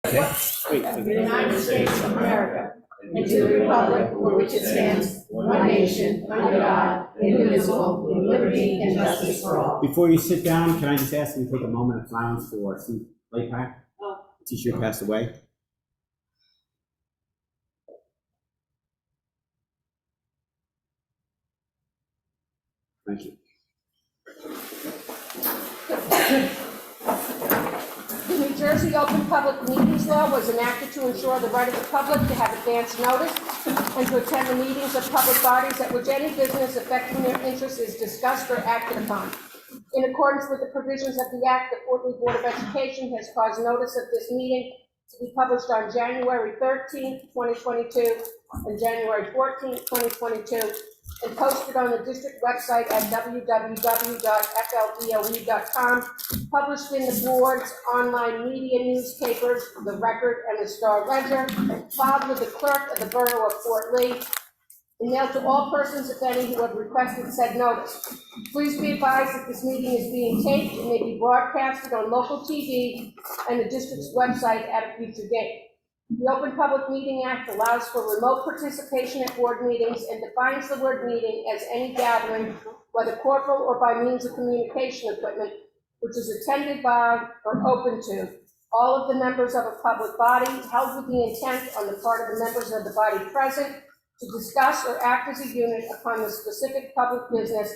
of the United States of America, and to the republic for which it stands, one nation, under God, indivisible, with liberty and justice for all. Before you sit down, can I just ask you to take a moment of silence for Steve Claypack? The teacher who passed away. Thank you. The New Jersey Open Public Meetings Law was enacted to ensure the right of the public to have advance notice and to attend the meetings of public bodies at which any business affecting their interests is discussed or acted upon. In accordance with the provisions of the Act, the Fort Lee Board of Education has caused notice of this meeting to be published on January 13th, 2022 and January 14th, 2022, and posted on the district website at www.flboe.com, published in the board's online media newspapers, the Record and the Star Ledger, filed with the clerk of the Borough of Fort Lee, and mailed to all persons, if any, who have requested said notice. Please be advised that this meeting is being taped and may be broadcasted on local TV and the district's website at a future date. The Open Public Meeting Act allows for remote participation at board meetings and defines the word meeting as any gathering, whether corporal or by means of communication equipment, which is attended by or open to all of the members of a public body, held with the intent on the part of the members of the body present to discuss or act as a unit upon the specific public business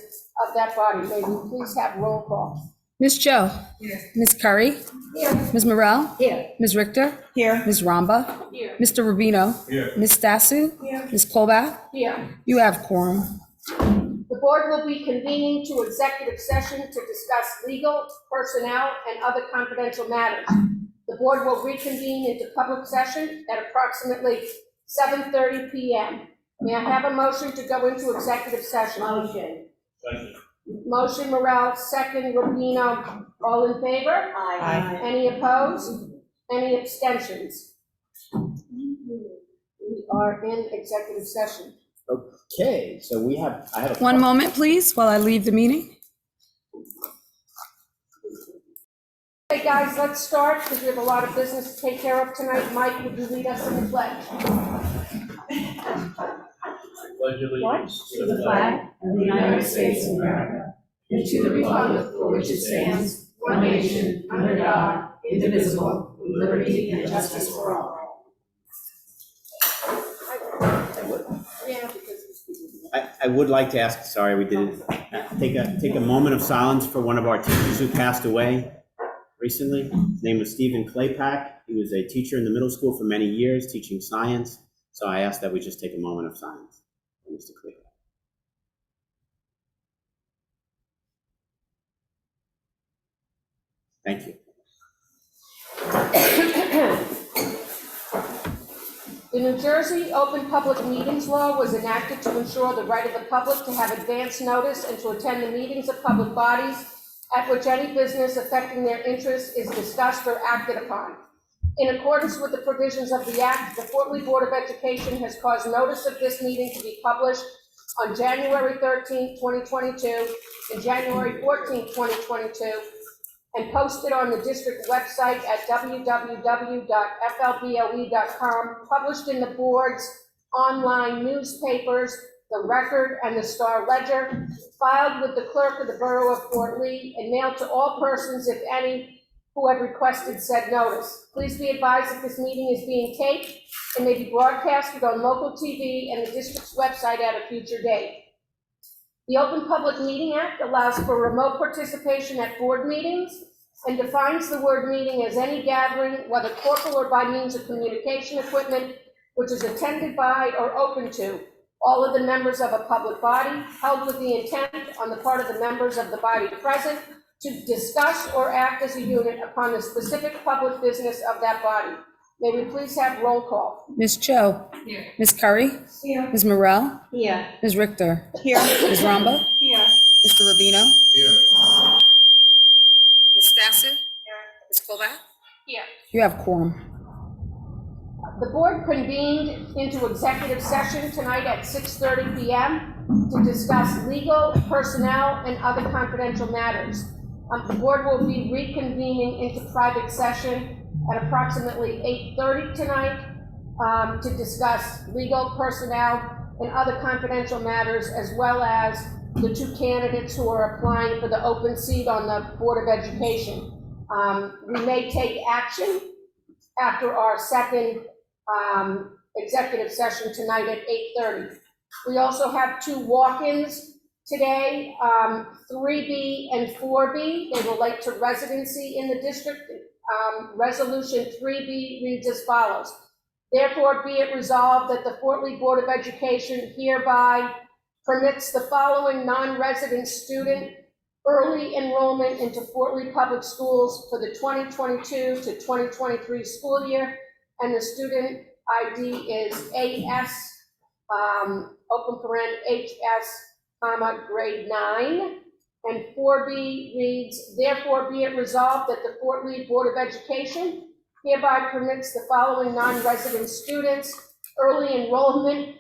of that body. May we please have roll call? Ms. Joe? Here. Ms. Curry? Here. Ms. Morrell? Here. Ms. Richter? Here. Ms. Ramba? Here. Mr. Rubino? Here. Ms. Stasu? Here. Ms. Colbath? Here. You have quorum. The board will be convening to executive session to discuss legal, personnel, and other confidential matters. The board will reconvene into public session at approximately 7:30 p.m. May I have a motion to go into executive session? Motion. Second. Motion Morrell, second Rubino. All in favor? Aye. Any opposed? Any abstentions? We are in executive session. Okay, so I have a. One moment, please, while I leave the meeting. Okay, guys, let's start because we have a lot of business to take care of tonight. Mike, would you lead us in the pledge? Pledge allegiance To the flag of the United States of America, and to the republic for which it stands, one nation, under God, indivisible, with liberty and justice for all. Yeah, because I would like to ask, sorry, we didn't, take a moment of silence for one of our teachers who passed away recently. His name was Stephen Claypack. He was a teacher in the middle school for many years, teaching science. So I asked that we just take a moment of silence for Mr. Claypack. Thank you. The New Jersey Open Public Meetings Law was enacted to ensure the right of the public to have advance notice and to attend the meetings of public bodies at which any business affecting their interests is discussed or acted upon. In accordance with the provisions of the Act, the Fort Lee Board of Education has caused notice of this meeting to be published on January 13th, 2022 and January 14th, 2022, and posted on the district website at www.flboe.com, published in the board's online newspapers, the Record and the Star Ledger, filed with the clerk of the Borough of Fort Lee, and mailed to all persons, if any, who have requested said notice. Please be advised that this meeting is being taped and may be broadcasted on local TV and the district's website at a future date. The Open Public Meeting Act allows for remote participation at board meetings and defines the word meeting as any gathering, whether corporal or by means of communication equipment, which is attended by or open to all of the members of a public body, held with the intent on the part of the members of the body present to discuss or act as a unit upon the specific public business of that body. May we please have roll call? Ms. Joe? Here. Ms. Curry? Here. Ms. Morrell? Here. Ms. Richter? Here. Ms. Ramba? Here. Mr. Rubino? Here. Ms. Stasu? Ms. Colbath? Here. You have quorum. The board convened into executive session tonight at 6:30 p.m. to discuss legal, personnel, and other confidential matters. The board will be reconvening into private session at approximately 8:30 tonight to discuss legal, personnel, and other confidential matters, as well as the two candidates who are applying for the open seat on the Board of Education. We may take action after our second executive session tonight at 8:30. We also have two walk-ins today, 3B and 4B. They relate to residency in the district. Resolution 3B reads as follows. Therefore, be it resolved that the Fort Lee Board of Education hereby permits the following non-resident student early enrollment into Fort Lee Public Schools for the 2022 to 2023 school year, and the student ID is AS, open paren, HS, comma, grade 9. And 4B reads, therefore be it resolved that the Fort Lee Board of Education hereby permits the following non-resident students early enrollment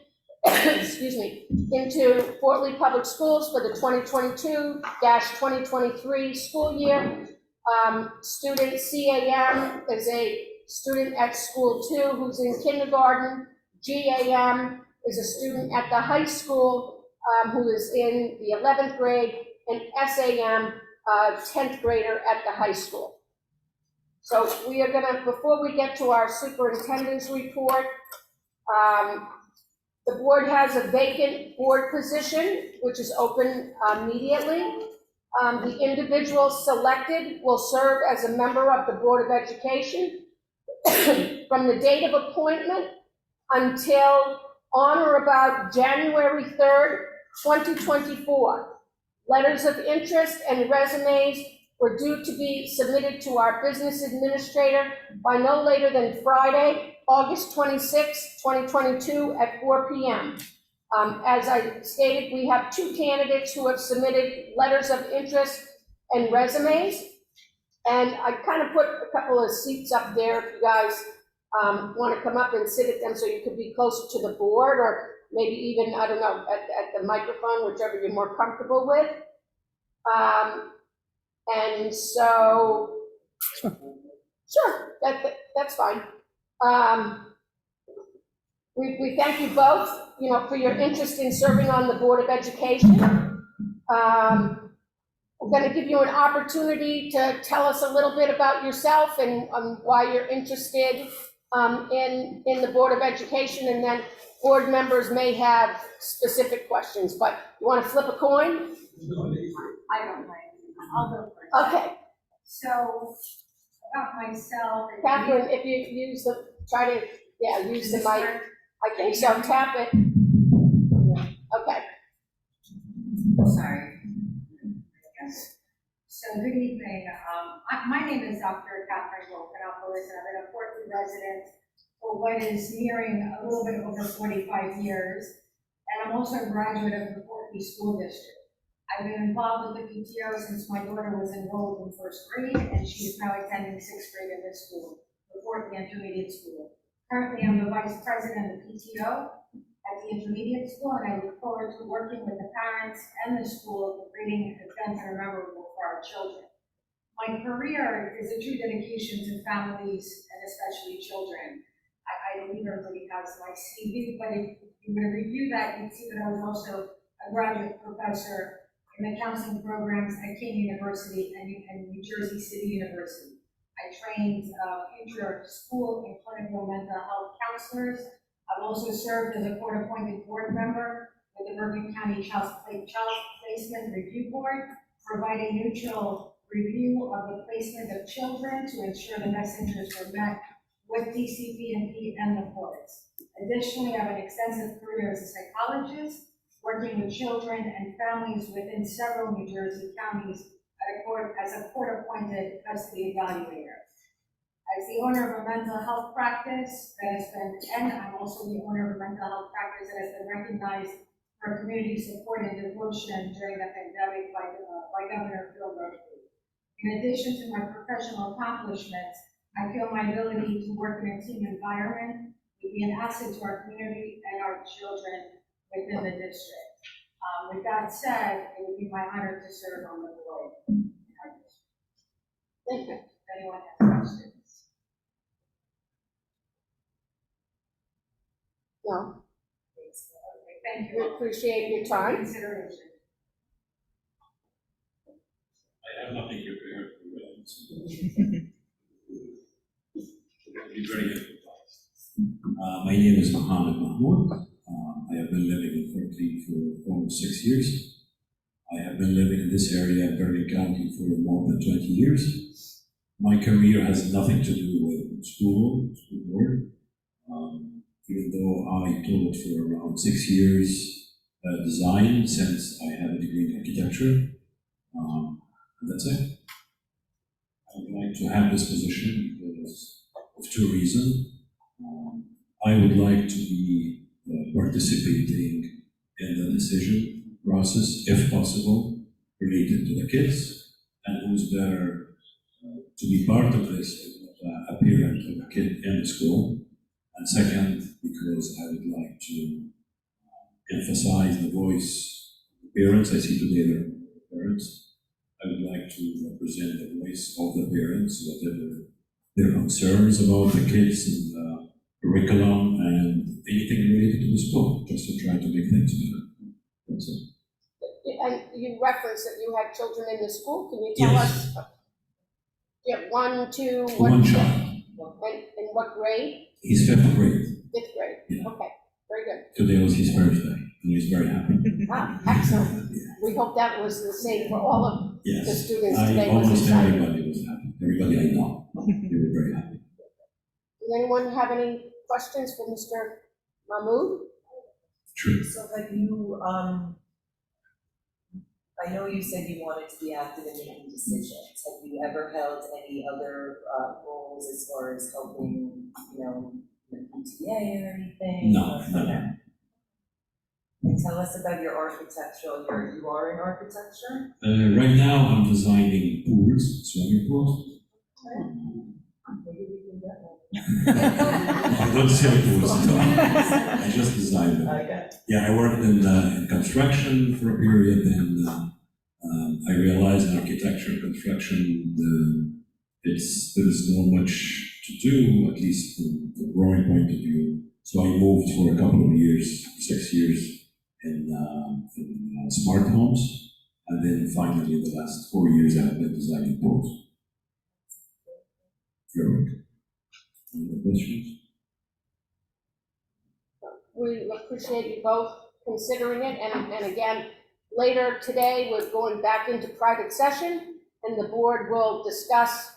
excuse me, into Fort Lee Public Schools for the 2022-2023 school year. Student CAM is a student at school 2 who's in kindergarten. GAM is a student at the high school who is in the 11th grade, and SAM, 10th grader at the high school. So we are gonna, before we get to our superintendent's report, the board has a vacant board position, which is open immediately. The individual selected will serve as a member of the Board of Education from the date of appointment until on or about January 3rd, 2024. Letters of interest and resumes were due to be submitted to our business administrator by no later than Friday, August 26, 2022 at 4 p.m. As I stated, we have two candidates who have submitted letters of interest and resumes. And I kind of put a couple of seats up there if you guys want to come up and sit at them so you could be closer to the board, or maybe even, I don't know, at the microphone, whichever you're more comfortable with. And so, sure, that's fine. We thank you both, for your interest in serving on the Board of Education. I'm going to give you an opportunity to tell us a little bit about yourself and why you're interested in the Board of Education, and then board members may have specific questions, but you want to flip a coin? I don't mind. I'll go first. Okay. So, about myself. Catherine, if you use the, use the mic. I think so, tap it. Okay. Sorry. Yes. So, good evening. My name is Dr. Catherine Wolfenopoulos, and I've been a Fort Lee resident for what is nearing a little bit over 45 years. And I'm also a graduate of the Fort Lee School District. I've been involved with the PTO since my daughter was enrolled in first grade, and she is now attending sixth grade in this school, the Fort Lee Intermediate School. Currently, I'm the vice president of the PTO at the intermediate school, and I look forward to working with the parents and the school, creating events that are memorable for our children. My career is a true dedication to families and especially children. I believe everybody has my CV, but if you were to review that, you'd see that I was also a graduate professor in the counseling programs at King University and New Jersey City University. I trained inter-school and clinical mental health counselors. I've also served as a court-appointed board member with the Bergen County Child Placement Review Board, providing neutral review of the placement of children to ensure the best interests are met with DCP&P and the courts. Additionally, I have an extensive career as a psychologist, working with children and families within several New Jersey counties as a court-appointed custody evaluator. As the owner of a mental health practice that has been, and I'm also the owner of a mental health practice that has been recognized for community support and devotion during the pandemic by Governor FLBOE. In addition to my professional accomplishments, I feel my ability to work in a team environment would be an asset to our community and our children within the district. With that said, it would be my honor to serve on the board. Thank you. If anyone has questions. No, Okay, thank we you. appreciate your time. Consideration. I have nothing prepared for Be very helpful. My name is Mohammed Mahmoud. I have been living in Berkeley for almost 6 years. I have been living in this area of Berkeley County for more than 20 years. My career has nothing to do with school board. Even though I taught for around 6 years design, since I have a degree in architecture. And that's it. I would like to have this position because of two reasons. I would like to be participating in the decision process, if possible, related to the kids, and who's better to be part of this a parent of a kid in the school. And second, because I would like to emphasize the voice of the parents. I see today there are parents. I would like to represent the voice of the parents, whatever their concerns about the kids and the curriculum and anything related to the school, just to try to make things better. That's it. And you referenced that you had children in the school. Can you tell Yes. us? You have one, two, One child. And in what grade? He's 5th grade. 5th grade? Yeah. Okay, very good. Today was his birthday, and he's very happy. Ah, excellent. Yeah. We hope that was the same for all of the Yes. students today. Was Almost excited. everybody was happy. Everybody I know, they were very happy. Does anyone have any questions for Mr. Mahmood? True. So have you, I know you said you wanted to be active in making decisions. Have you ever held any other roles as far as helping, the PTA or anything? No, Or- no. Okay. And tell us about your architectural, you are in architecture? Right now, I'm designing pools, swimming pools. Maybe we can get one. I don't sell pools, I just design them. Okay. Yeah, I worked in construction for a period, and I realized in architecture and construction, there's not much to do, at least from the growing point of view. So I moved for a couple of years, 6 years, in smart homes, and then finally, the last 4 years, I have been designing pools. Your work. Any other questions? We appreciate you both considering it, and again, later today, we're going back into private session, and the board will discuss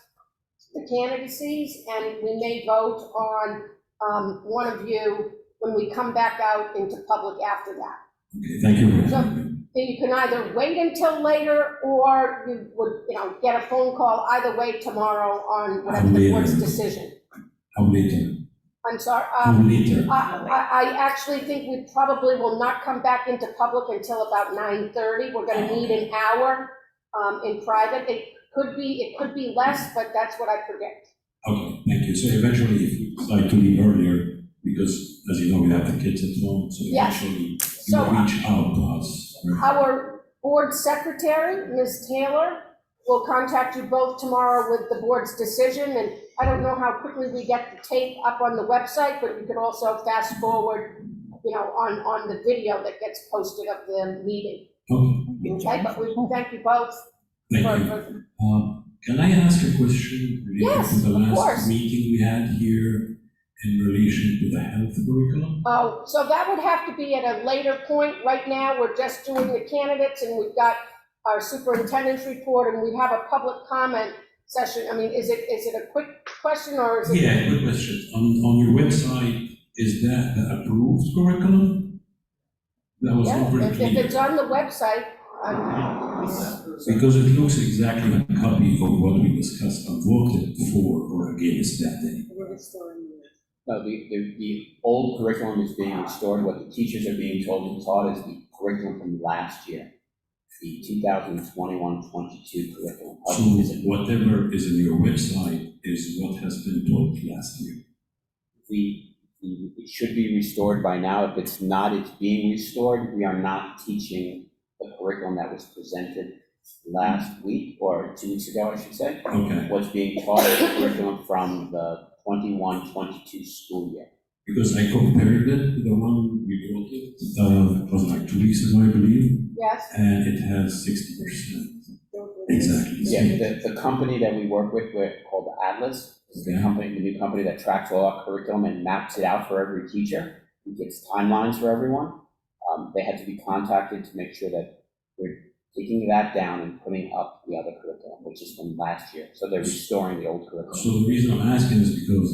the candidacies, and we may vote on one of you when we come back out into public after that. Okay, thank you very So, much. you can either wait until later, or you would, get a phone call either way tomorrow on whatever the board's decision. How later? I'm sorry, How later? I actually think we probably will not come back into public until about 9:30. We're gonna need an hour, in private. It could be less, but that's what I predict. Okay, thank you. So eventually, if you decide to leave earlier, because as you know, we have the kids at home, so Yes. eventually you So, will reach out to us. Right? our board secretary, Ms. Taylor, will contact you both tomorrow with the board's decision, and I don't know how quickly we get the tape up on the website, but you could also fast forward, on the video that gets posted of the meeting. Okay, Okay, but we thank you both thank for, you. Can I ask a question related Yes, to the of last course. meeting we had here in relation to the health curriculum? oh, so that would have to be at a later point. Right now, we're just doing the candidates, and we've got our superintendent's report, and we have a public comment session. I mean, is it a quick question, or is it? Yeah, good question. On your website, is that the approved curriculum? That was not Yeah, very if clear. it's on the website, Because it looks exactly like a copy of what we discussed and voted for or against that day. No, the old curriculum is being restored. What the teachers are being told and taught is the curriculum from last year, the 2021-22 curriculum. So whatever is in your website is what has been taught last year. It should be restored by now. If it's not, it's being restored. We are not teaching the curriculum that was presented last week, or 2 weeks ago, I should say. Okay, What's being taught is the curriculum from the 21-22 school year. because I compared it to the one we brought it was like 2 weeks ago, I believe, Yes? and it has 60%. Exactly. Yeah, the company that we work with, we're called Atlas, is the Okay. company, the new company that tracks all our curriculum and maps it out for every teacher. It gives timelines for everyone. They had to be contacted to make sure that we're taking that down and putting up the other curriculum, which is from last year. So they're restoring the old curriculum. So the reason I'm asking is because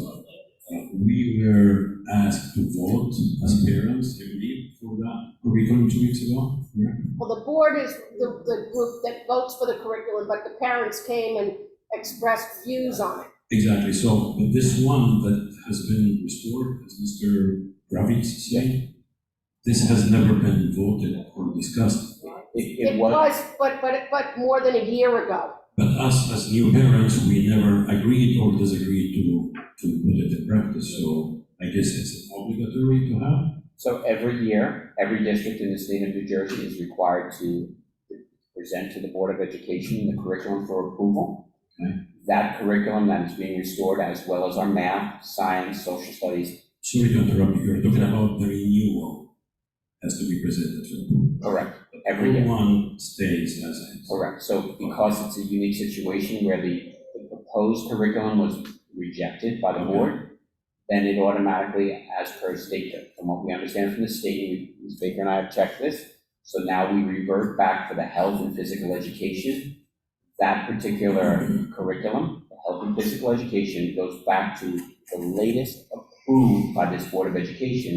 we were asked to vote as parents, I believe, for that curriculum 2 weeks ago. Correct? Well, the board is the group that votes for the curriculum, but the parents came and expressed views on it. Exactly. So, but this one that has been restored, as Mr. Gravitz said, this has never been voted or discussed. It It was, was, but more than a year ago. But us as new parents, we never agreed or disagreed to put it in practice. So I guess it's obligatory to have. so every year, every district in the state of New Jersey is required to present to the Board of Education the curriculum for approval. Okay. That curriculum that is being restored, as well as our math, science, social studies. Sorry to interrupt you. You're talking about the renewal has to be presented to approval. Correct. Every year. One stays as is. Correct. So because it's a unique situation where the proposed curriculum was rejected by the board, then it automatically, as per state, from what we understand from the state, Ms. Baker and I have checked this, so now we revert back for the health and physical education. That particular curriculum, the health and physical education, goes back to the latest approved by this Board of Education,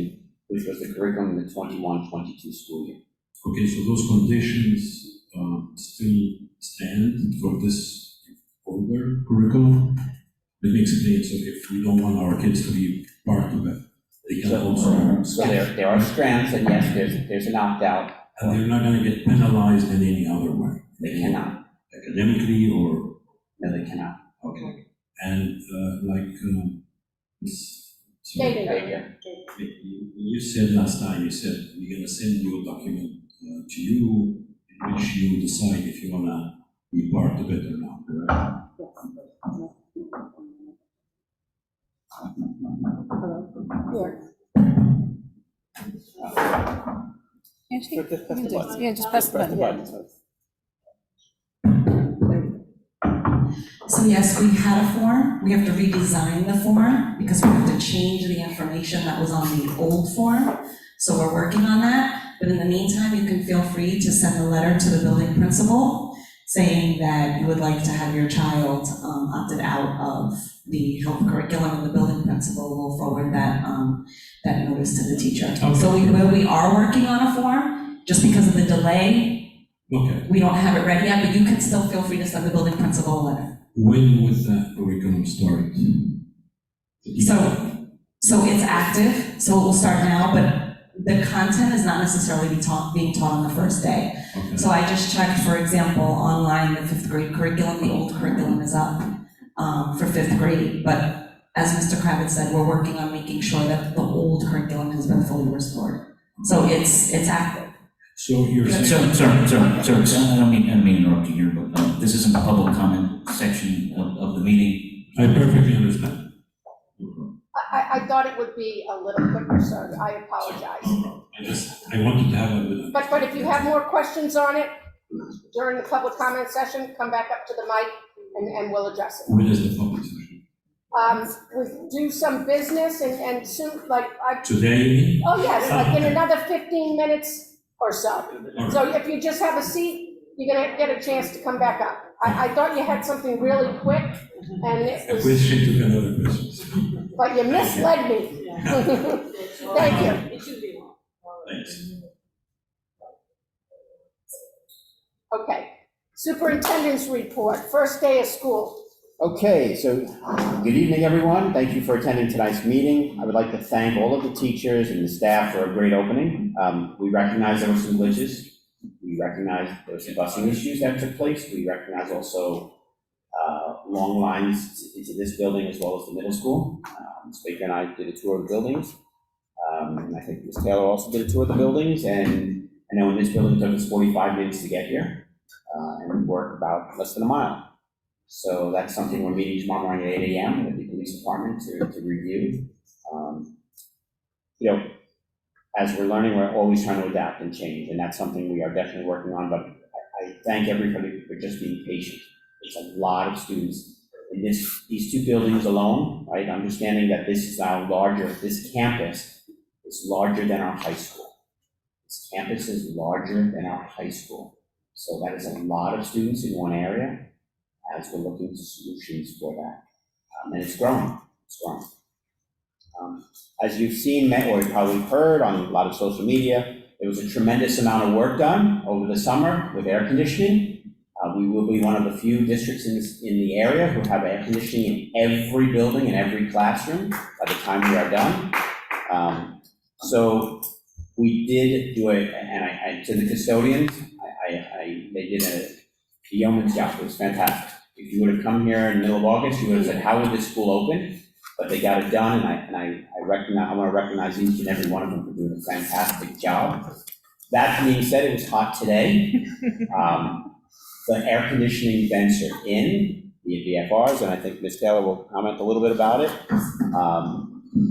which was the curriculum in the 21-22 school year. Okay, so those conditions still stand for this older curriculum? Let me explain. So if we don't want our kids to be part of it, they can also, So there are strands, and yes, there's an opt-out. and they're not gonna get penalized in any other way? They cannot. Academically or, No, they cannot. okay. And Ms. Baker. You said last time, you said we're gonna send you a document to you, in which you decide if you wanna be part of it or not, correct? Yeah, just press the button. So yes, we had a form, we have to redesign the form because we have to change the information that was on the old form. So we're working on that, but in the meantime, you can feel free to send a letter to the building principal saying that you would like to have your child opted out of the health curriculum, and the building principal will forward that notice to the teacher. Okay. So we are working on a form, just because of the delay, Okay. we don't have it ready yet, but you can still feel free to send the building principal a letter. When would that curriculum start? So it's active, so it will start now, but the content is not necessarily being taught on the first day. Okay. So I just checked, for example, online, the 5th grade curriculum, the old curriculum is up for 5th grade, but as Mr. Kravitz said, we're working on making sure that the old curriculum has been fully restored. So it's active. So you're saying. Sir, I don't mean to interrupt you here, but this isn't the public comment section of the meeting. I perfectly understand. I thought it would be a little quicker, sir. I apologize. I wanted to have a. But if you have more questions on it during the public comment session, come back up to the mic and we'll address it. When is the public session? We do some business and soon, like, Today, you mean? oh yes, like in another 15 minutes or so. All So right. if you just have a seat, you're gonna get a chance to come back up. I thought you had something really quick, and it A was, question took another question. but you misled me. Thank you. Thanks. Okay. Superintendent's report, first day of school. Okay, so good evening, everyone. Thank you for attending tonight's meeting. I would like to thank all of the teachers and the staff for a great opening. We recognize there were some glitches. We recognize there were some busing issues that took place. We recognize also long lines into this building as well as the middle school. Ms. Baker and I did a tour of the buildings. And I think Ms. Taylor also did a tour of the buildings. And I know in this building it took us 45 minutes to get here. And we worked about less than a mile. So that's something we're meeting tomorrow morning at 8 a.m. with the police department to review. you know, as we're learning, we're always trying to adapt and change, and that's something we are definitely working on, but I thank everybody for just being patient. It's a lot of students in these two buildings alone, right? Understanding that this is now larger, this campus is larger than our high school. This campus is larger than our high school. So that is a lot of students in one area as we're looking to solutions for that. And it's growing, it's growing. As you've seen, or you've probably heard on a lot of social media, there was a tremendous amount of work done over the summer with air conditioning. We will be one of the few districts in the area who have air conditioning in every building, in every classroom by the time we are done. So we did do it, and I to the custodians, they did a yeoman's job. It was fantastic. If you would have come here in the middle of August, you would have said, how would this school open? But they got it done, and I want to recognize each and every one of them for doing a fantastic job. That being said, it was hot today. The air conditioning vents are in, the VFRs, and I think Ms. Taylor will comment a little bit about it.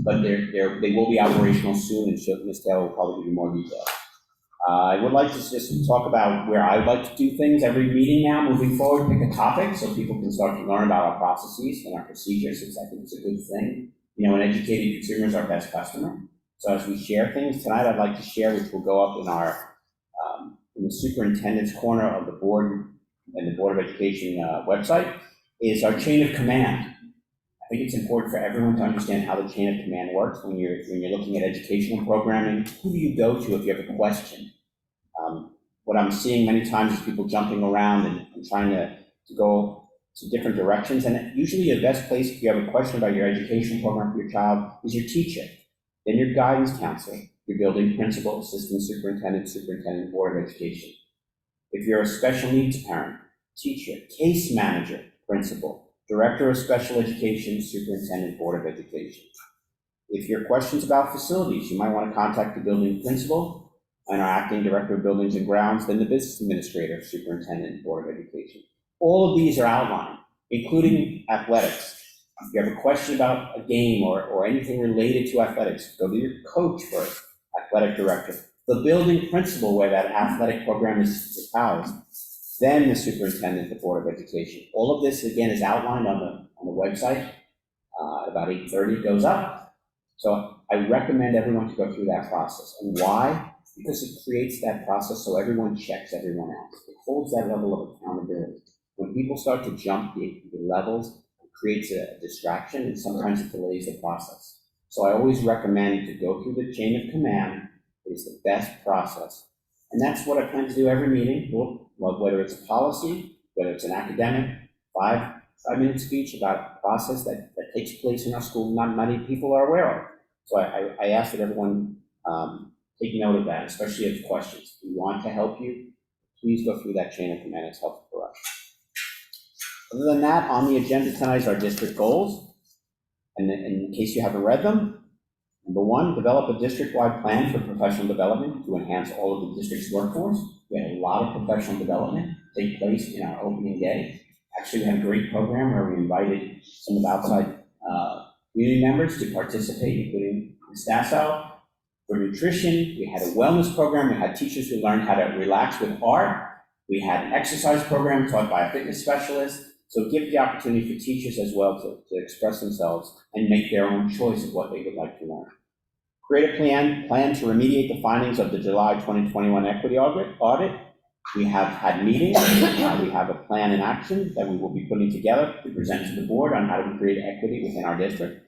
But they will be operational soon, and Ms. Taylor will probably give you more details. I would like to just talk about where I would like to do things every meeting now, moving forward, pick a topic so people can start to learn about our processes and our procedures, since I think it's a good thing. You know, an educated consumer is our best customer. So as we share things tonight, I'd like to share, which will go up in our, in the superintendent's corner of the board and the Board of Education website, is our chain of command. I think it's important for everyone to understand how the chain of command works when you're looking at educational programming. Who do you go to if you have a question? What I'm seeing many times is people jumping around and trying to go to different directions. And usually the best place if you have a question about your education program for your child is your teacher, then your guidance counselor, your building principal, assistant superintendent, Board of Education. If you're a special needs parent, teacher, case manager, principal, director of special education, superintendent, Board of Education. If your questions about facilities, you might want to contact the building principal and our acting director of buildings and grounds, then the business administrator, superintendent, Board of Education. All of these are outlined, including athletics. If you have a question about a game or anything related to athletics, go to your coach first, athletic director, the building principal where that athletic program is housed, then the superintendent, the Board of Education. All of this, again, is outlined on the website. About 8:30 goes up. So I recommend everyone to go through that process. And why? Because it creates that process so everyone checks everyone else. It holds that level of accountability. When people start to jump the levels, it creates a distraction, and sometimes it delays the process. So I always recommend to go through the chain of command. It is the best process. And that's what I plan to do every meeting, whether it's a policy, whether it's an academic, five-minute speech about a process that takes place in our school not many people are aware of. So I ask that everyone take note of that, especially if questions. If we want to help you, please go through that chain of command. It's helpful for us. Other than that, on the agenda tonight is our district goals. And in case you haven't read them, number 1, develop a district-wide plan for professional development to enhance all of the district's workforce. We had a lot of professional development take place in our opening day. Actually, we had a great program where we invited some of the outside community members to participate, including Ms. Nassau. For nutrition, we had a wellness program. We had teachers who learned how to relax with art. We had an exercise program taught by a fitness specialist. So give the opportunity for teachers as well to express themselves and make their own choice of what they would like to learn. Create a plan to remediate the findings of the July 2021 equity audit. We have had meetings. We have a plan in action that we will be putting together to present to the board on how to create equity within our district.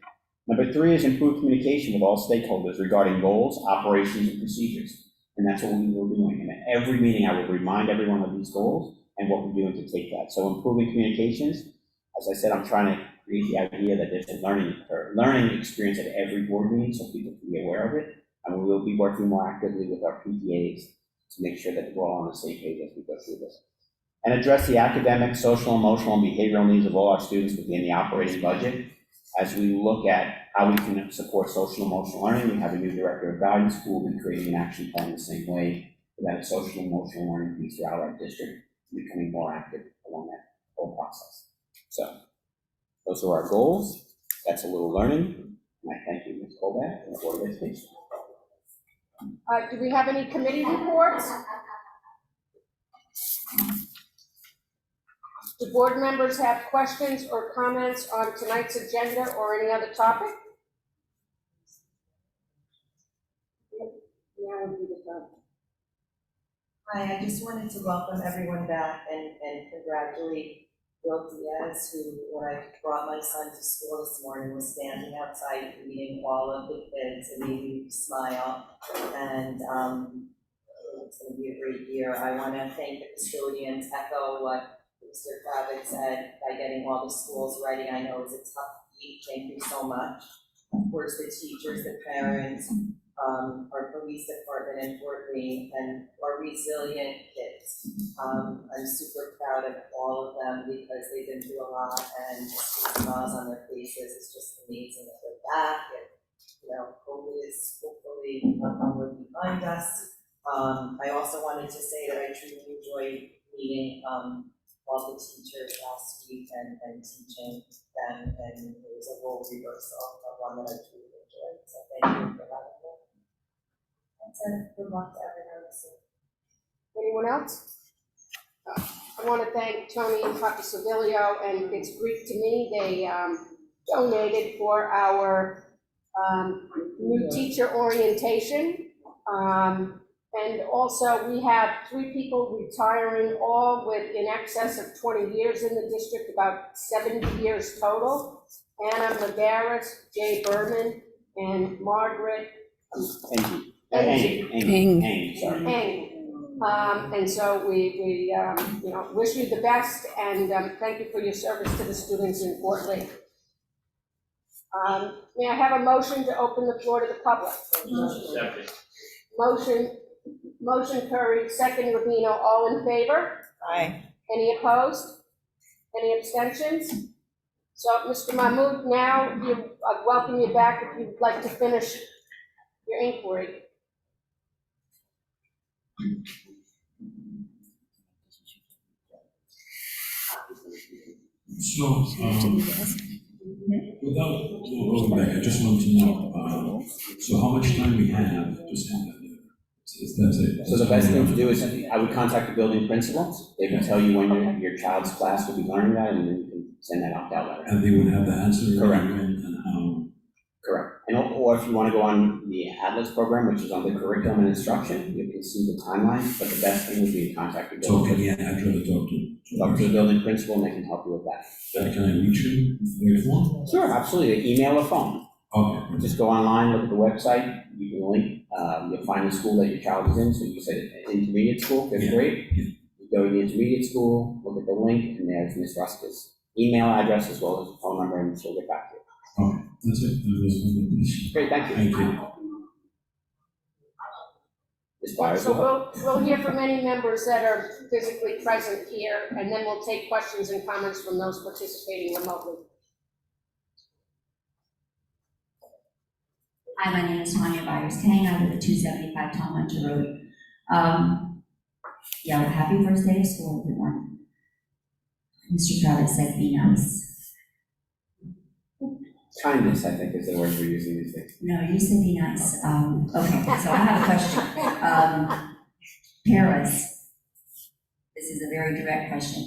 Number 3 is improve communication with all stakeholders regarding goals, operations, and procedures. And that's what we will be doing. And at every meeting, I will remind everyone of these goals and what we're doing to take that. So improving communications, as I said, I'm trying to create the idea that there's a learning experience at every board meeting so people can be aware of it. And we will be working more actively with our PTAs to make sure that we're all on the same page as we go through this. And address the academic, social, emotional, and behavioral needs of all our students within the operating budget. As we look at how we can support social emotional learning, we have a new director of guidance who will be creating an action plan the same way for that social emotional learning piece throughout our district, becoming more active along that whole process. So those are our goals. That's a little learning. And I thank you, Ms. Colbert, and the Board of Education. Do we have any committee reports? Do board members have questions or comments on tonight's agenda or any other topic? Now would be the time. Hi, I just wanted to welcome everyone back and congratulate Bill Diaz, who, when I brought my son to school this morning, was standing outside greeting all of the kids and made me smile. And it's going to be a great year. I want to thank the custodians, echo what Mr. Kravitz said, by getting all the schools ready. I know it's a tough week. Thank you so much. Of course, the teachers, the parents, our police department in Fort Lee, and our resilient kids. I'm super proud of all of them because they've been through a lot, and just the smiles on their faces is just amazing that they're back. And you know, COVID is hopefully we're behind us. I also wanted to say that I truly enjoyed meeting all the teachers last week and teaching them, and it was a role reversal of one that I truly enjoyed. So thank you for having me. That's it. Good luck to everyone. Anyone else? I want to thank Tony and Dr. Civilio, and it's Greek to me. They donated for our new teacher orientation. And also, we have 3 people retiring, all with in excess of 20 years in the district, about 70 years total. Anna Magaris, Jay Berman, and Margaret Eng, sorry. Eng. And so we you know, wish you the best, and thank you for your service to the students in Fort Lee. May I have a motion to open the floor to the public? Second. Motion Curry, second Rubino, all in favor? Aye. Any opposed? Any abstentions? So, Mr. Mahmood, now I welcome you back if you'd like to finish your inquiry. So, without going back, I just want to know, so how much time we have to send that letter? That's it. So the best thing to do is, I would contact the building principal. They can tell you when your child's class will be learning that, and then you can send that opt-out letter. And they would have the answer. Correct. And how. Correct. And or if you want to go on the Atlas program, which is on the curriculum and instruction, you can see the timeline, but the best thing would be to contact the So building. again, I'd rather talk Talk to the building principal, and they can help you with that. Can I reach you via phone? Sure, absolutely. Email or phone. Okay. Just go online, look at the website, you can link, you'll find the school that your child is in, so you say intermediate school, fifth grade. Yeah. You go to the intermediate school, look at the link, and there's Ms. Ruska's email address as well as the phone number, and she'll get back to you. Okay, that's it. That was one question. Great, thank you. Thank you. Ms. Byers, So go ahead. we'll hear from any members that are physically present here, and then we'll take questions and comments from those participating remotely. Hi, my name is Tanya Byers-Kane. I live at 275 Tom Hunter Road. Yeah, well, happy first day of school, everyone. Mr. Kravitz said be nice. Kindness, I think, is the word we're using these days. No, you said be nice. Okay, so I have a question. Paras, this is a very direct question.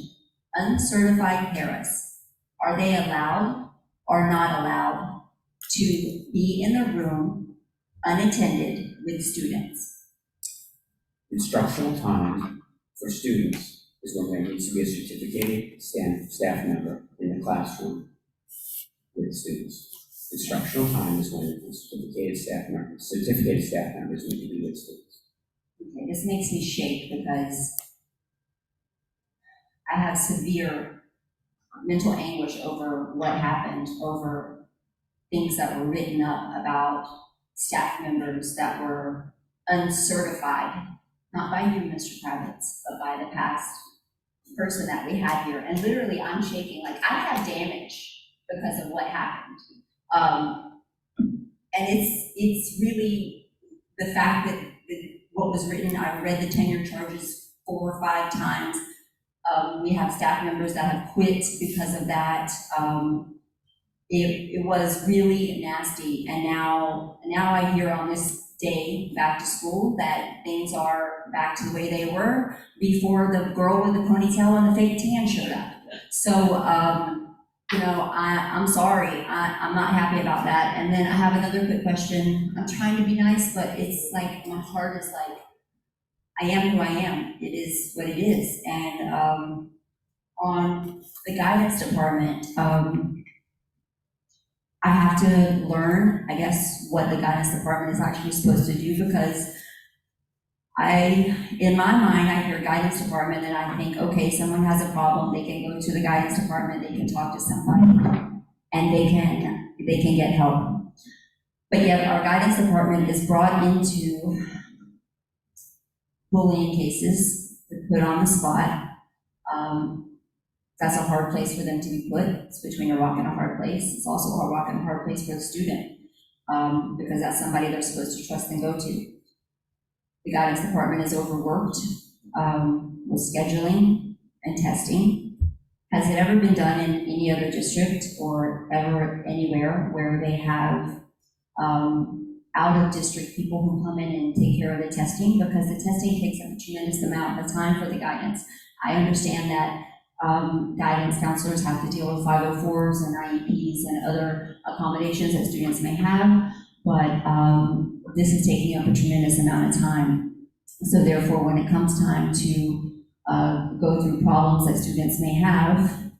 Uncertified paras, are they allowed or not allowed to be in the room unattended with students? Instructional time for students is when there needs to be a certificated staff member in the classroom with students. Instructional time is when certificated staff members need to be with students. Okay, this makes me shake because I have severe mental anguish over what happened, over things that were written up about staff members that were uncertified, not by you, Mr. Kravitz, but by the past person that we had here. And literally, I'm shaking, like I had damage because of what happened. And it's really the fact that what was written, I've read the tenure charges 4 or 5 times. We have staff members that have quit because of that. It was really nasty, and now I hear on this day back to school, that things are back to the way they were before the girl with the ponytail and the fake tan showed up. So, I'm sorry, I'm not happy about that. And then I have another quick question. I'm trying to be nice, but it's like, my heart is like, I am who I am. It is what it is. And, on the guidance department, I have to learn, I guess, what the guidance department is actually supposed to do, because in my mind, I hear guidance department and I think, okay, someone has a problem, they can go to the guidance department, they can talk to somebody, and they can get help. But yet our guidance department is brought into bullying cases, they're put on the spot. That's a hard place for them to be put. It's between a rock and a hard place. It's also a rock and a hard place for the student, because that's somebody they're supposed to trust and go to. The guidance department is overworked with scheduling and testing. Has it ever been done in any other district or ever anywhere where they have out-of-district people who come in and take care of the testing? Because the testing takes up a tremendous amount of time for the guidance. I understand that guidance counselors have to deal with 504s and IEPs and other accommodations that students may have, but this is taking up a tremendous amount of time. So therefore, when it comes time to go through problems that students may have,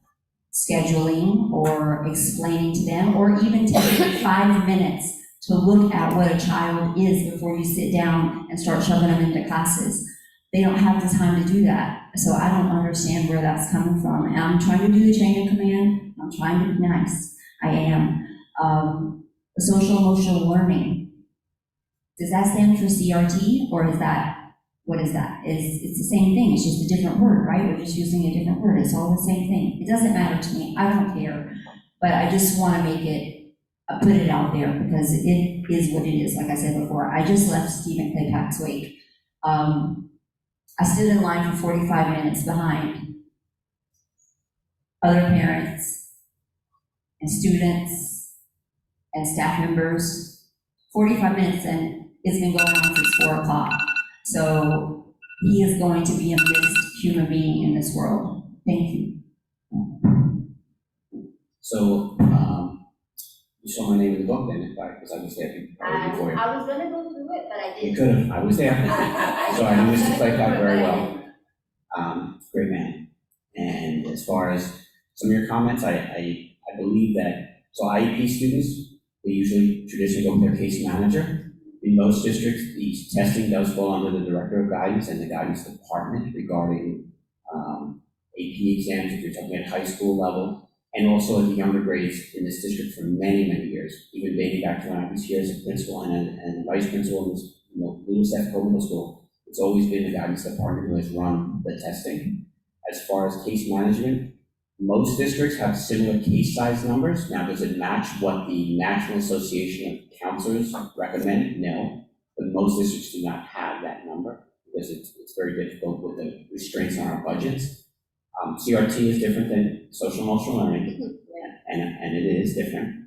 scheduling or explaining to them, or even taking 5 minutes to look at what a child is before you sit down and start shoving them into classes. They don't have the time to do that. So I don't understand where that's coming from. And I'm trying to do the chain of command. I'm trying to be nice. I am. Social emotional learning. Does that stand for CRT, or is that, what is that? It's the same thing. It's just a different word, right? We're just using a different word. It's all the same thing. It doesn't matter to me. I don't care. But I just want to make it, put it out there, because it is what it is. Like I said before, I just left Stephen Claypack's wake. I stood in line for 45 minutes behind other parents and students and staff members. 45 minutes, and it's been going on since 4 o'clock. So he is going to be a missed human being in this world. Thank you. So, you saw my name in the book then, because I was there before you. I was gonna go through it, but I You didn't. could have, I was there. So I knew Mr. Claypack very well. Great man. And as far as some of your comments, I believe that, so IEP students, they usually traditionally go with their case manager. In most districts, the testing does fall under the director of guidance and the guidance department regarding AP exams, if you're talking at high school level, and also at the younger grades in this district for many, many years, even dating back to when I was here as a principal and vice principal in this Little Staff Middle School. It's always been the guidance department who has run the testing. As far as case management, most districts have similar case size numbers. Now, does it match what the National Association of Counselors recommend? No, but most districts do not have that number because it's very difficult with the restraints on our budgets. CRT is different than social emotional learning, and it is different.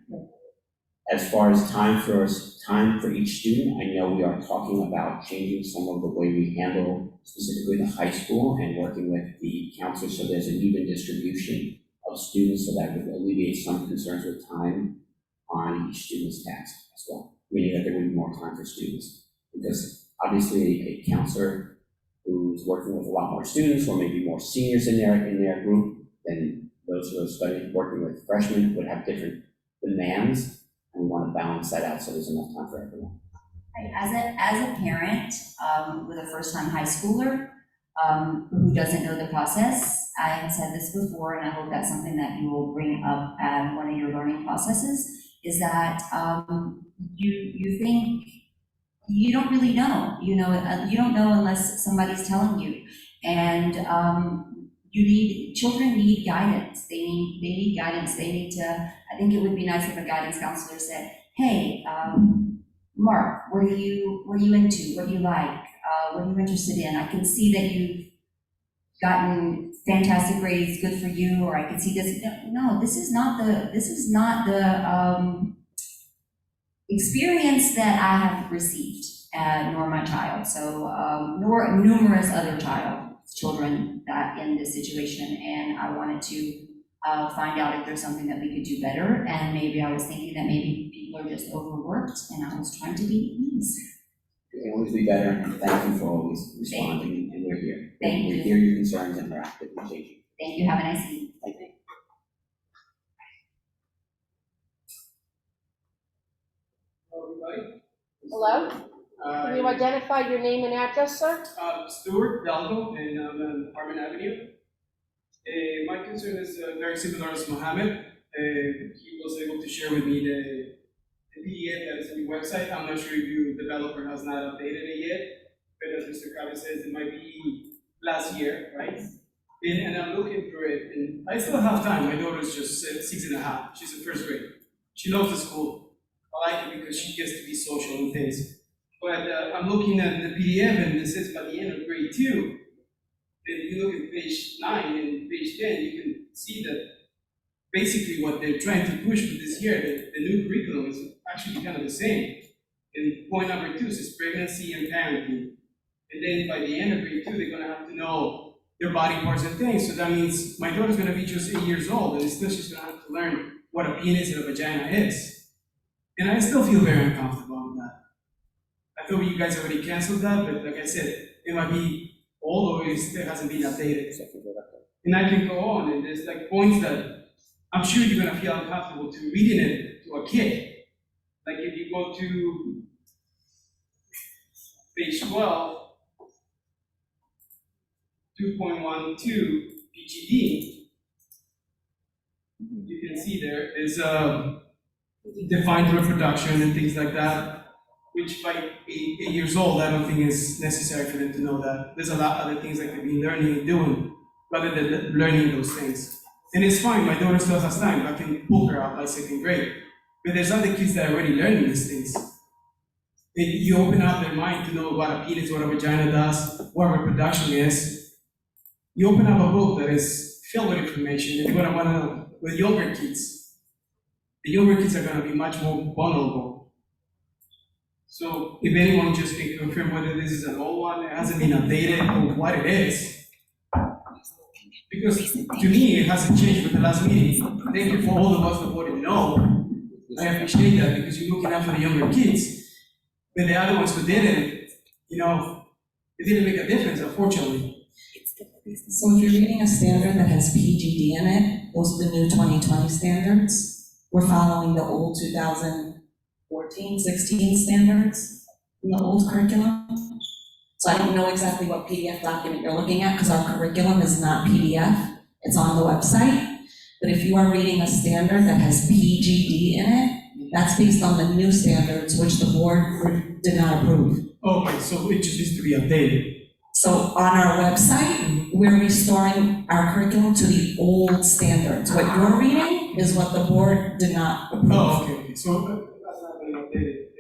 As far as time for each student, I know we are talking about changing some of the way we handle specifically the high school and working with the counselors so there's an even distribution of students, so that would alleviate some concerns with time on each student's task as well, meaning that there would be more time for students. Because obviously a counselor who's working with a lot more students, or maybe more seniors in their group than those who are studying, working with freshmen, would have different demands, and we want to balance that out so there's enough time for everyone. As a parent with a first-time high schooler who doesn't know the process, I have said this before, and I hope that's something that you will bring up at one of your learning processes, is that you think you don't really know. You don't know unless somebody's telling you. And children need guidance. They need guidance. They need to, I think it would be nice if a guidance counselor said, hey, Mark, what are you into? What do you like? What are you interested in? I can see that you've gotten fantastic grades, good for you, or I can see this. No, this is not the experience that I have received. nor my child, so, nor numerous other children that in this situation, and I wanted to find out if there's something that we could do better, and maybe I was thinking that maybe people are just overworked, and I was trying to be nice. You can always be better, and thank you for always responding, and we're here. Thank We you. hear your concerns and we're actively changing. Thank you, have a nice evening. Thank you. Hello, everybody. Hello? Can you identify your name and address, sir? Stuart Dalgo, and I'm on Harmon Avenue. My concern is very similar as Mohammed. He was able to share with me the PDF that is on your website. I'm not sure if your developer has not updated it yet, but as Mr. Carter says, it might be last year, right? And I'm looking through it, and I still have time. My daughter's just 6.5. She's in first grade. She loves the school. I like it because she gets to be social and things. But I'm looking at the PDF, and it says by the end of grade 2. Then you look at page 9 and page 10, you can see that basically what they're trying to push for this year, the new curriculum is actually kind of the same. And point number 2 says pregnancy and parenting. And then by the end of grade 2, they're gonna have to know their body parts and things. So that means my daughter's gonna be just 8 years old, and still she's gonna have to learn what a penis and a vagina is. And I still feel very uncomfortable with that. I thought you guys already canceled that, but like I said, it might be old or it still hasn't been updated. And I can go on, and there's like points that I'm sure you're gonna feel uncomfortable to reading it to a kid. Like if you go to page 12, 2.12 PGD, you can see there's defined reproduction and things like that, which by 8 years old, I don't think is necessary for them to know that. There's a lot of other things that they've been learning and doing, rather than learning those things. And it's fine, my daughter still has time, I can pull her out by 2nd grade. But there's other kids that are already learning these things. And you open up their mind to know what a penis, what a vagina does, what reproduction is. You open up a book that is filled with information, and you're gonna wanna know with younger kids. The younger kids are gonna be much more vulnerable. So if anyone just can confirm whether this is an old one, it hasn't been updated, or what it is. Because to me, it hasn't changed with the last meeting. Thank you for all of us that voted no. I appreciate that because you're looking out for the younger kids. But the other ones who didn't, it didn't make a difference, unfortunately. So if you're reading a standard that has PGD in it, those are the new 2020 standards. We're following the old 2014, 16 standards in the old curriculum. So I don't know exactly what PDF document you're looking at because our curriculum is not PDF. It's on the website. But if you are reading a standard that has PGD in it, that's based on the new standards, which the board did not approve. Okay, so it just needs to be updated. So on our website, we're restoring our curriculum to the old standards. What you're reading is what the board did not approve. Oh, okay, so that's not being updated,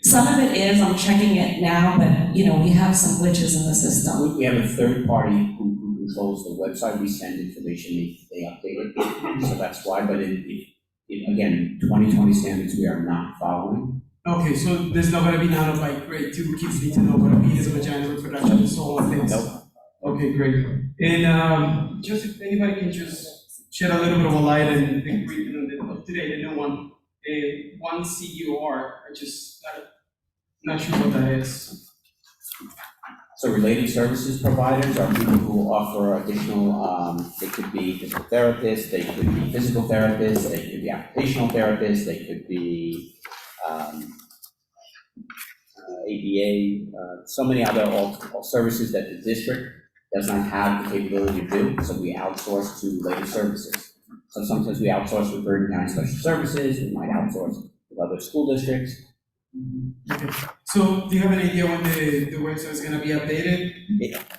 Some of it is, I'm checking it now, but, we have some glitches in the system. We have a third party who controls the website. We send information, they update it. So that's why, but again, 2020 standards we are not following. Okay, so there's not gonna be none of like grade 2 kids need to know what a penis, a vagina, reproduction, and so on things. Nope. Okay, great. And just if anybody can just shed a little bit of a light and the curriculum of today, the new one, 1CUR, I'm not sure what that is. So related services providers are people who offer additional, they could be physical therapists, they could be physical therapists, they could be occupational therapists, they could be ABA, so many other services that the district does not have the capability to do, so we outsource to related services. So sometimes we outsource with Bergen County Special Services, we might outsource with other school districts. Okay, so do you have an idea when the website is gonna be updated?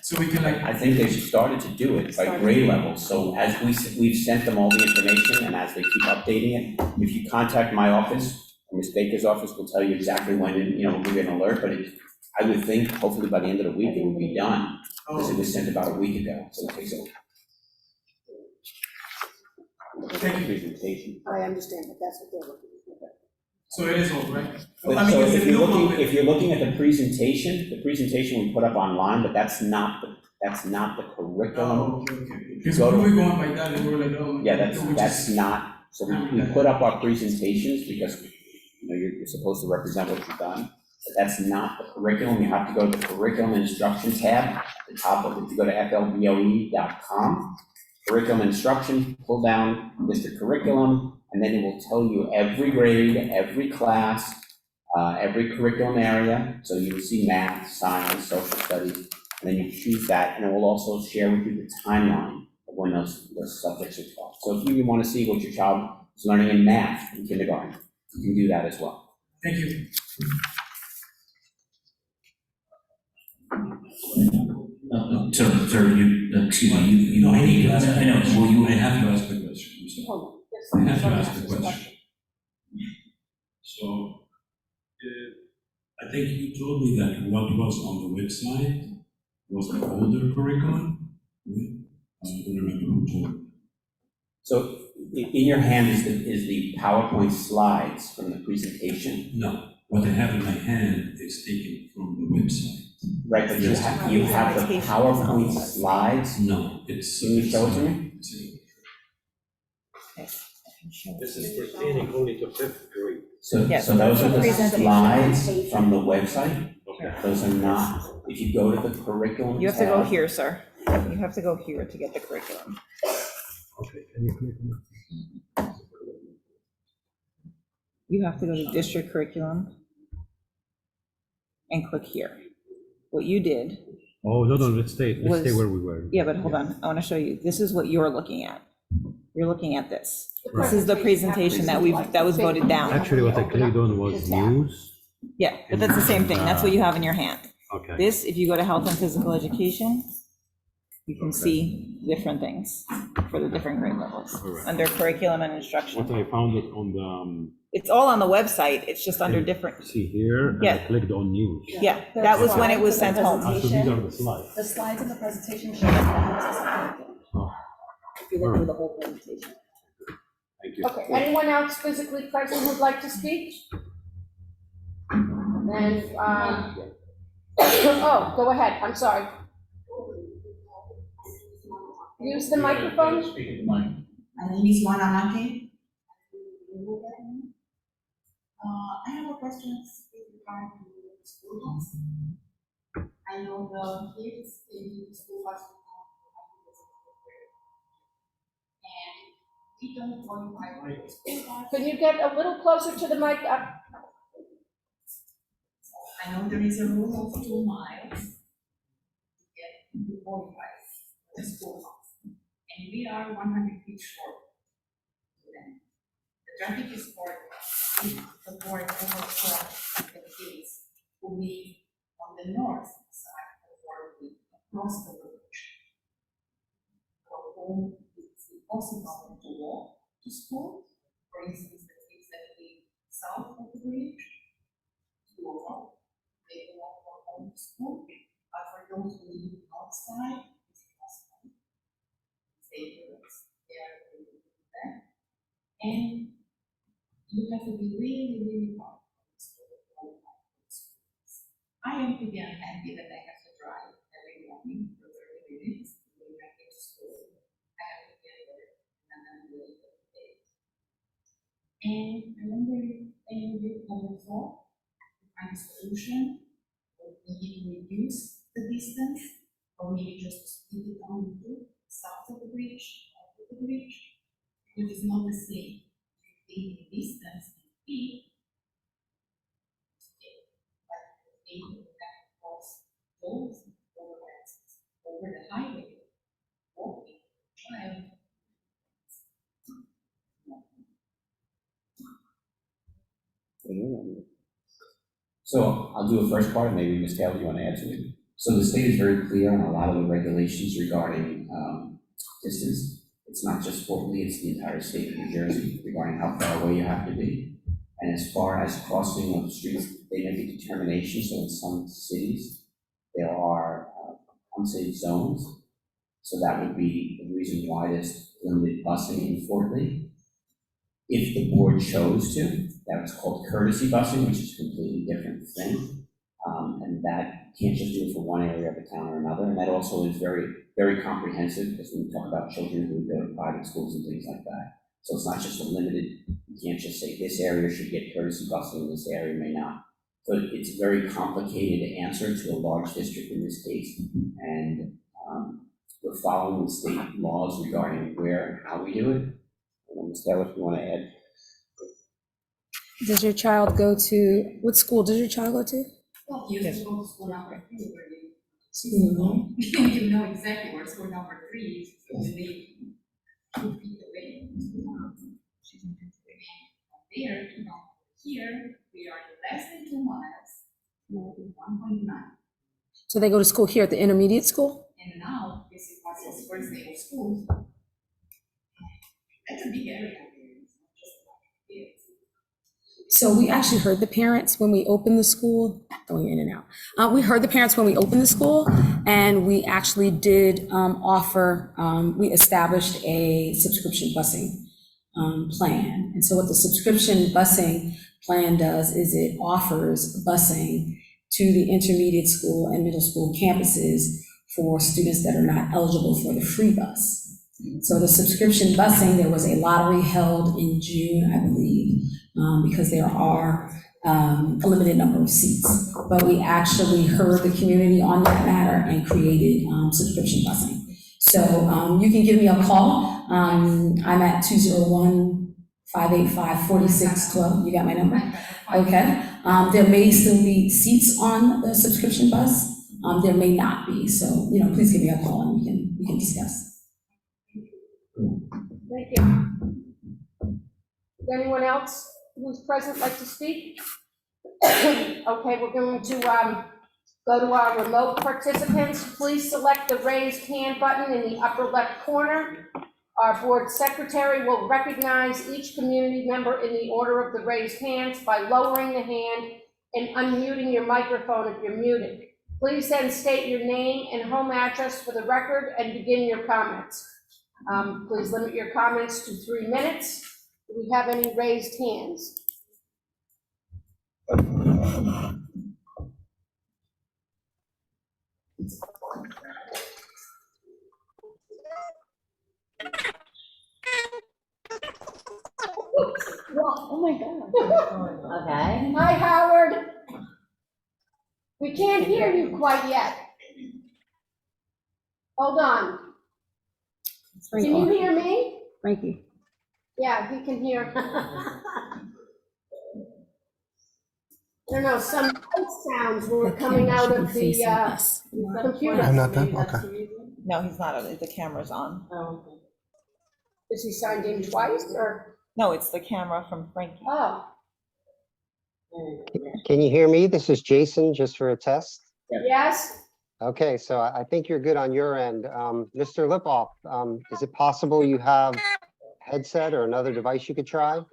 So we can I think they should started to do it by grade level, so as we've sent them all the information, and as they keep updating it, if you contact my office, or Ms. Baker's office will tell you exactly when, we'll give you an alert, but I would think hopefully by the end of the week it would be done, because it was sent about a week ago, so it takes a Thank you. presentation. I understand, but that's what they're looking for. So it is old, right? But I mean, so it's a if you're new looking, one. if you're looking at the presentation we put up online, but that's not the curriculum. Oh, okay, okay. Because Go to- we were going by that and we were like, oh. my Yeah, God, so we that's just- not, so we put up our presentations because, you're supposed to represent what you've done. But that's not the curriculum. You have to go to the curriculum and instruction tab at the top of it. If you go to FLBOE.com, curriculum instruction, pull down district curriculum, and then it will tell you every grade, every class, every curriculum area. So you will see math, science, social studies, and then you choose that, and it will also share with you the timeline of when those subjects are taught. So if you want to see what your child is learning in math in kindergarten, you can do that as well. Thank you. Sir, excuse me, you No, I need to I ask a know, question. will you, I have to ask the question, I'm sorry. I have to ask the question. So, I think you told me that what was on the website was the older curriculum, right? I don't remember who told me. So in your hand is the PowerPoint slides from the presentation. No, what I have in my hand is taken from the website. Right, but you have the PowerPoint slides. No, it's. Can you show it to me? This is pertaining only to fifth grade. So Yes, those that's are the the presentation. slides from the website. Okay. Those are not, if you go to the curriculum You have to go tab, here, sir. You have to go here to get the curriculum. Okay, can you click on it? You have to go to district curriculum and click here. What you did, Oh, no, let's stay Was- where we were. yeah, but hold on, I want to show you. This is what you're looking at. You're looking at this. The This is the presentation that was voted down. Actually, what I clicked on was news. Yeah, but that's the same thing. That's what you have in your hand. Okay. This, if you go to health and physical education, you can see different things for the different grade levels, Alright. under curriculum and instruction. What I found it on the, It's all on the website, it's just under different, see here, and I Yeah. clicked on news. yeah, that was when it was sent home. Ah, so these are the slides. The slides in the presentation show that Oh, if you look through the whole presentation. Thank you. Okay, anyone else physically present who'd like to speak? And, oh, go ahead, I'm sorry. Use the microphone. Speak in the mic. My name is Juana Mate. I have a question with regard to the school bus. I know the kids, they use the school bus and we don't qualify for the school bus. Can you get a little closer to the mic? I know there is a rule of 2 miles to get to qualify for the school bus. And we are 100 feet short to them. The traffic is for the board overflow the kids who live on the north side of the board across the bridge. For whom it's impossible to walk to school. For instance, the kids that live south of the bridge, to walk. They can walk from home to school, but for those who live outside, it's impossible. It's dangerous, they are able to do that. And you have to be really, really hard to qualify for schools. I am pretty unhappy that I have to drive every morning for 30 minutes to bring my kids to school. I have to get there and I'm late for the day. And I wonder if any of you have a thought to find a solution, or maybe to reduce the distance, or maybe just to split it down into south of the bridge, north of the bridge, which is not the same. The distance in feet, but able to cross those overpasses over the highway, walking, child. So I'll do a first part, and maybe Ms. Taylor, you want to add to it? So the state is very clear on a lot of the regulations regarding distance. It's not just Fort Lee, it's the entire state of New Jersey regarding how far away you have to be. And as far as crossing of streets, they make a determination, so in some cities, there are unsafe zones. So that would be the reason why there's limited busing in Fort Lee. If the board chose to, that's called courtesy busing, which is a completely different thing. And that can't just do it for one area of the town or another. And that also is very, very comprehensive, because when we talk about children who go to private schools and things like that. So it's not just a limited, you can't just say this area should get courtesy busing and this area may not. So it's a very complicated answer to a large district in this case. And we're following the state laws regarding where and how we do it. Ms. Taylor, if you want to add. Does your child go to, what school does your child go to? Well, you just go to school number 3, where Mhm. you know exactly where school number 3 is, so you live 2 feet away. She's in Pennsylvania. From there, here, we are less than 2 miles, more than 1.9. So they go to school here at the intermediate school? And now, this is what's his first day of school. That's a big area. It's not just like kids. So we actually heard the parents when we opened the school, going in and out. We heard the parents when we opened the school, and we actually did offer, we established a subscription busing plan. And so what the subscription busing plan does is it offers busing to the intermediate school and middle school campuses for students that are not eligible for the free bus. So the subscription busing, there was a lottery held in June, I believe, because there are a limited number of seats. But we actually heard the community on that matter and created subscription busing. So you can give me a call. I'm at 201-585-4612. You got my number? Okay. There may still be seats on the subscription bus. There may not be. So, please give me a call and we can discuss. Thank you. Is there anyone else who's present like to speak? Okay, we're going to go to our remote participants. Please select the raised hand button in the upper left corner. Our board secretary will recognize each community member in the order of the raised hands by lowering the hand and unmuting your microphone if you're muted. Please then state your name and home address for the record and begin your comments. Please limit your comments to 3 minutes. Do we have any raised hands? Oh my God. Okay. Hi, Howard. We can't hear you quite yet. Hold on. Can you hear me? Frankie. Yeah, he can hear. I don't know, some sounds were coming out of the computer. I'm not done, okay. No, he's not, the camera's on. Oh, okay. Is he signed in twice, or? No, it's the camera from Frankie. Oh. Can you hear me? This is Jason, just for a test. Yes? Okay, so I think you're good on your end. Mr. Lipoff, is it possible you have headset or another device you could try?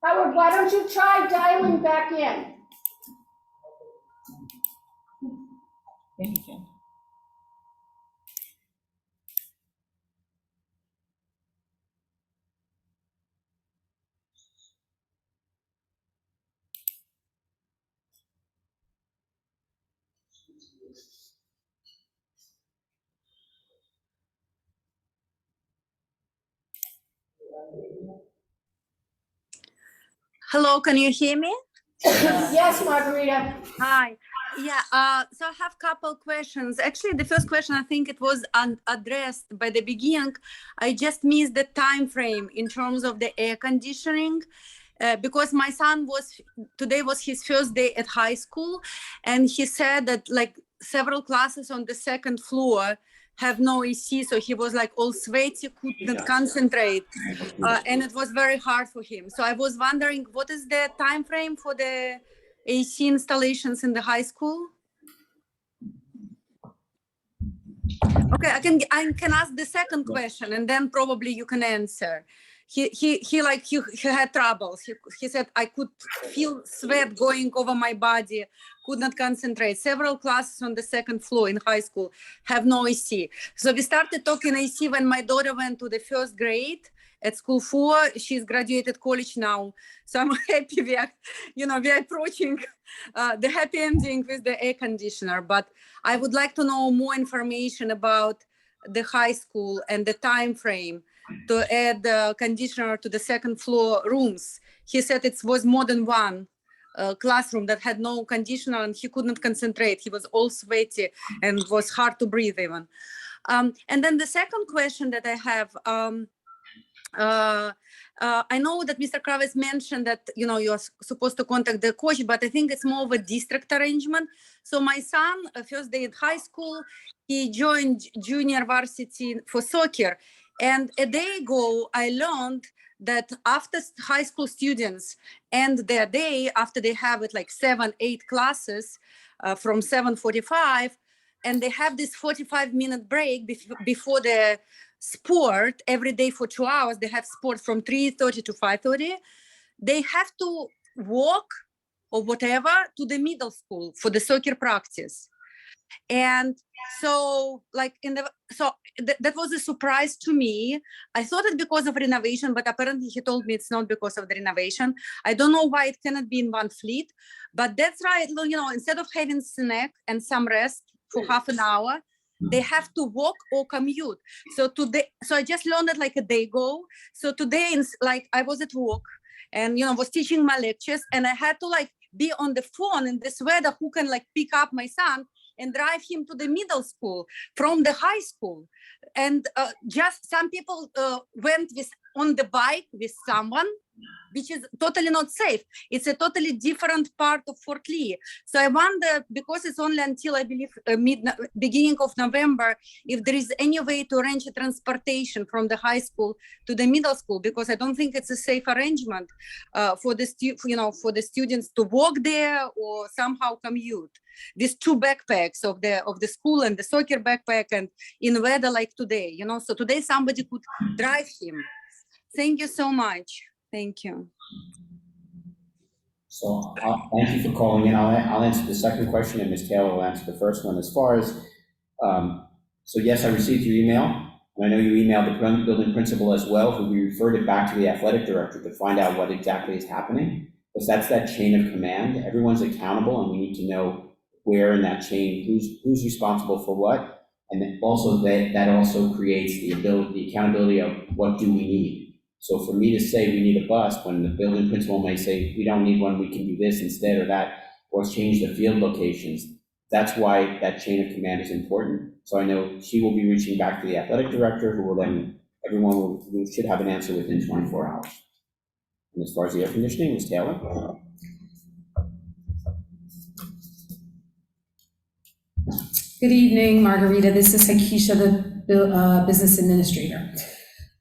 Howard, why don't you try dialing back in? Yeah, he can. Hello, can you hear me? Yes, Margarita. Hi. Yeah, so I have a couple questions. Actually, the first question, I think it was addressed by the beginning. I just missed the time frame in terms of the air conditioning, because my son today was his first day at high school, and he said that like several classes on the second floor have no AC, so he was like all sweaty, couldn't concentrate, and it was very hard for him. So I was wondering, what is the time frame for the AC installations in the high school? Okay, I can ask the second question, and then probably you can answer. he had troubles. He said, I could feel sweat going over my body, could not concentrate. Several classes on the second floor in high school have no AC. So we started talking AC when my daughter went to the first grade at school 4. She's graduated college now. So I'm happy we're approaching the happy ending with the air conditioner. But I would like to know more information about the high school and the time frame to add the conditioner to the second floor rooms. He said it was more than one classroom that had no conditioner and he couldn't concentrate. He was all sweaty and it was hard to breathe even. And then the second question that I have, I know that Mr. Kravitz mentioned that, you're supposed to contact the coach, but I think it's more of a district arrangement. So my son, first day at high school, he joined junior varsity for soccer. And a day ago, I learned that after high school students end their day, after they have it like 7-8 classes from 7:45, and they have this 45-minute break before the sport every day for 2 hours. They have sport from 3:30 to 5:30. They have to walk or whatever to the middle school for the soccer practice. And so that was a surprise to me. I thought it because of renovation, but apparently he told me it's not because of the renovation. I don't know why it cannot be in one fleet, but that's right. Instead of having snack and some rest for half an hour, they have to walk or commute. So I just learned it like a day ago. So today, I was at work and, was teaching my lectures, and I had to be on the phone in this weather who can pick up my son and drive him to the middle school from the high school. And just some people went on the bike with someone, which is totally not safe. It's a totally different part of Fort Lee. So I wonder, because it's only until I believe beginning of November, if there is any way to arrange a transportation from the high school to the middle school, because I don't think it's a safe arrangement for the students to walk there or somehow commute. These 2 backpacks of the school and the soccer backpack, and in weather like today, so today somebody could drive him. Thank you so much. Thank you. So thank you for calling in. I'll answer the second question, and Ms. Taylor will answer the first one. As far as, so yes, I received your email, and I know you emailed the building principal as well, who we referred it back to the athletic director to find out what exactly is happening, because that's that chain of command. Everyone's accountable, and we need to know where in that chain, who's responsible for what, and then also that also creates the accountability of what do we need. So for me to say we need a bus, when the building principal may say we don't need one, we can do this instead or that, or change the field locations, that's why that chain of command is important. So I know she will be reaching back to the athletic director, who will then, we should have an answer within 24 hours. And as far as the air conditioning, Ms. Taylor? Good evening, Margarita. This is Hakisha, the business administrator.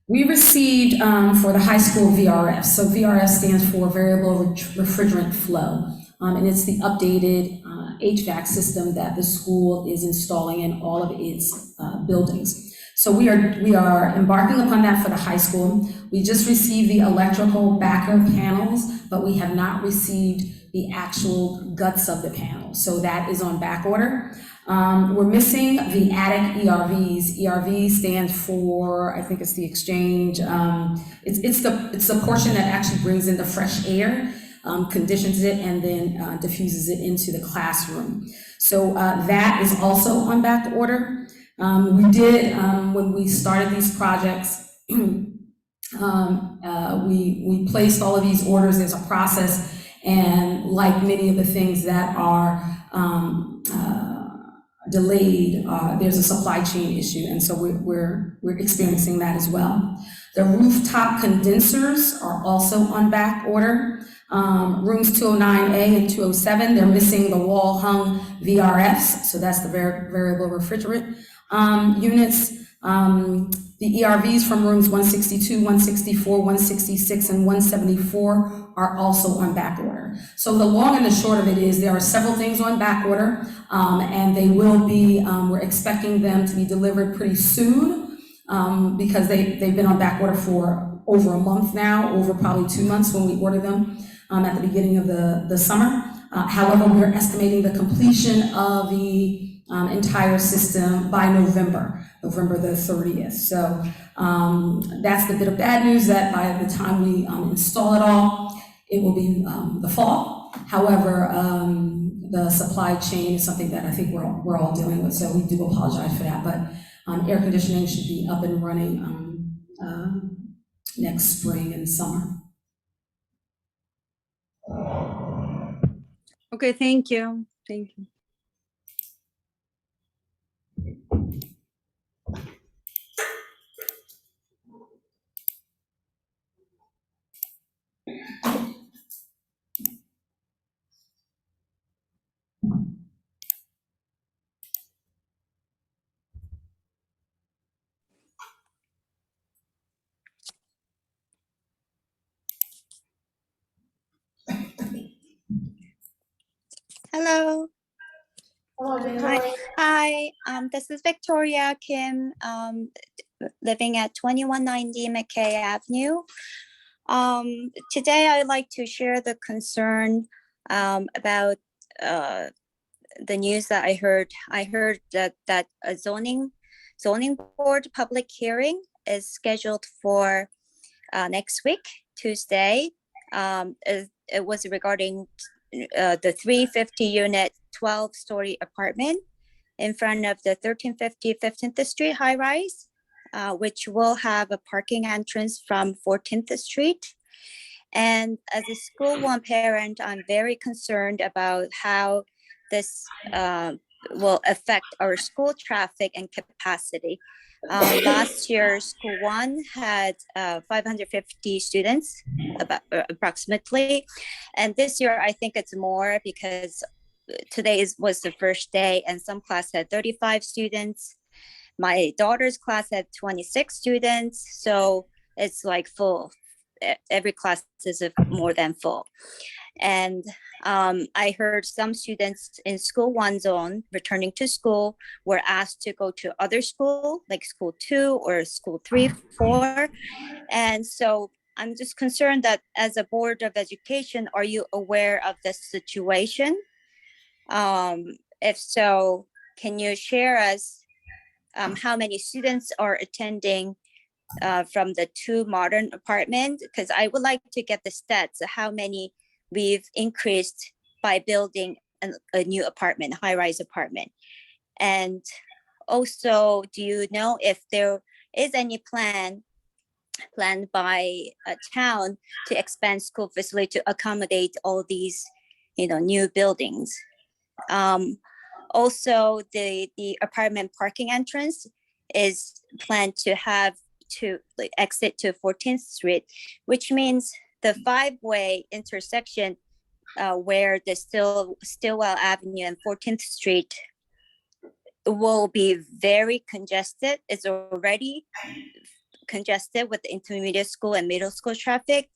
We received for the high school VRF. So VRF stands for Variable Refrigerant Flow, and it's the updated HVAC system that the school is installing in all of its buildings. So we are embarking upon that for the high school. We just received the electrical backer panels, but we have not received the actual guts of the panel. So that is on back order. We're missing the attic ERVs. ERV stands for, I think it's the exchange. It's the portion that actually brings in the fresh air, conditions it, and then diffuses it into the classroom. So that is also on back order. We did, when we started these projects, we placed all of these orders. There's a process, and like many of the things that are delayed, there's a supply chain issue, and so we're experiencing that as well. The rooftop condensers are also on back order. Rooms 209A and 207, they're missing the wall hung VRFs, so that's the variable refrigerant units. The ERVs from rooms 162, 164, 166, and 174 are also on back order. So the long and the short of it is there are several things on back order, and they will be, we're expecting them to be delivered pretty soon, because they've been on back order for over a month now, over probably 2 months when we order them at the beginning of the summer. However, we're estimating the completion of the entire system by November the 30th. So that's the bit of bad news, that by the time we install it all, it will be the fall. However, the supply chain is something that I think we're all dealing with, so we do apologize for that. But air conditioning should be up and running next spring and summer. Okay, thank you. Thank you. Hello. Hello, Hi. Victoria. Hi. This is Victoria Kim, living at 2190 McKay Avenue. Today I'd like to share the concern about the news that I heard. I heard that a zoning board public hearing is scheduled for next week, Tuesday. It was regarding the 350 unit 12-story apartment in front of the 1350 15th Street high rise, which will have a parking entrance from 14th Street. And as a school one parent, I'm very concerned about how this will affect our school traffic and capacity. Last year, school one had 550 students, approximately. And this year, I think it's more because today was the first day and some class had 35 students. My daughter's class had 26 students. So it's like full. Every class is more than full. And I heard some students in school one zone returning to school were asked to go to other school, like school 2 or school 3, 4. And so I'm just concerned that as a Board of Education, are you aware of this situation? If so, can you share us how many students are attending from the 2 modern apartments? Because I would like to get the stats of how many we've increased by building a new apartment, high-rise apartment. And also, do you know if there is any planned by a town to expand school facility to accommodate all these, new buildings? Also, the apartment parking entrance is planned to have to exit to 14th Street, which means the 5-way intersection where the Stillwell Avenue and 14th Street will be very congested. It's already congested with the intermediate school and middle school traffic.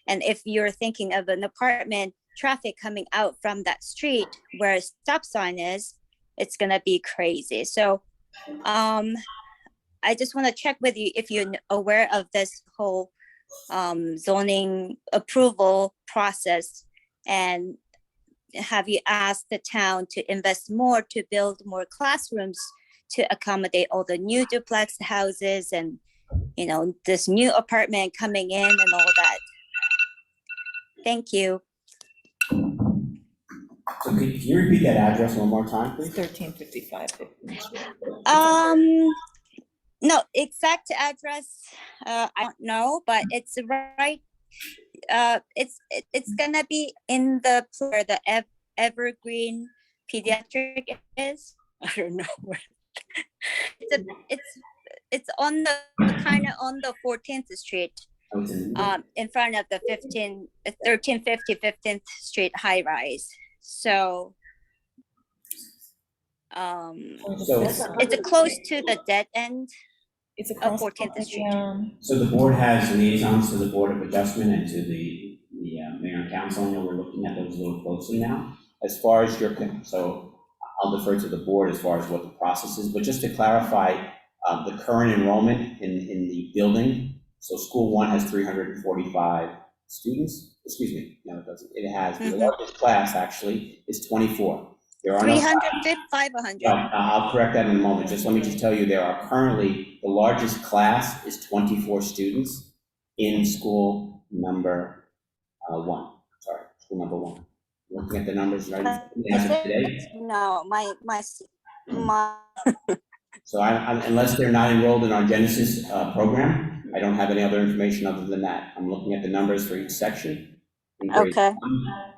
And if you're thinking of an apartment traffic coming out from that street where a stop sign is, it's gonna be crazy. So I just want to check with you if you're aware of this whole zoning approval process, and have you asked the town to invest more to build more classrooms to accommodate all the new duplex houses and this new apartment coming in and all that? Thank you. So can you repeat that address one more time, please? 1355. No, exact address, I don't know, but it's right. It's gonna be in the where the Evergreen Pediatric is. I don't know where. It's on the kind of on the 14th Street, in front of the 1350 15th Street high rise. So it's close to the dead end. It's across 14th Street. So the board has liaisons to the Board of Adjustment and to the mayor and council. I know we're looking at those a little closely now. As far as so I'll defer to the board as far as what the process is, but just to clarify, the current enrollment in the building So school one has 345 students. Excuse me, no, it doesn't. It has, the largest class actually is 24. There are no. 355, 100. No, I'll correct that in a moment. Let me just tell you, there are currently, the largest class is 24 students in school number one. Sorry, school number one. Looking at the numbers right as of today. No, my. So unless they're not enrolled in our Genesis program, I don't have any other information other than that. I'm looking at the numbers for each section. In grade Okay.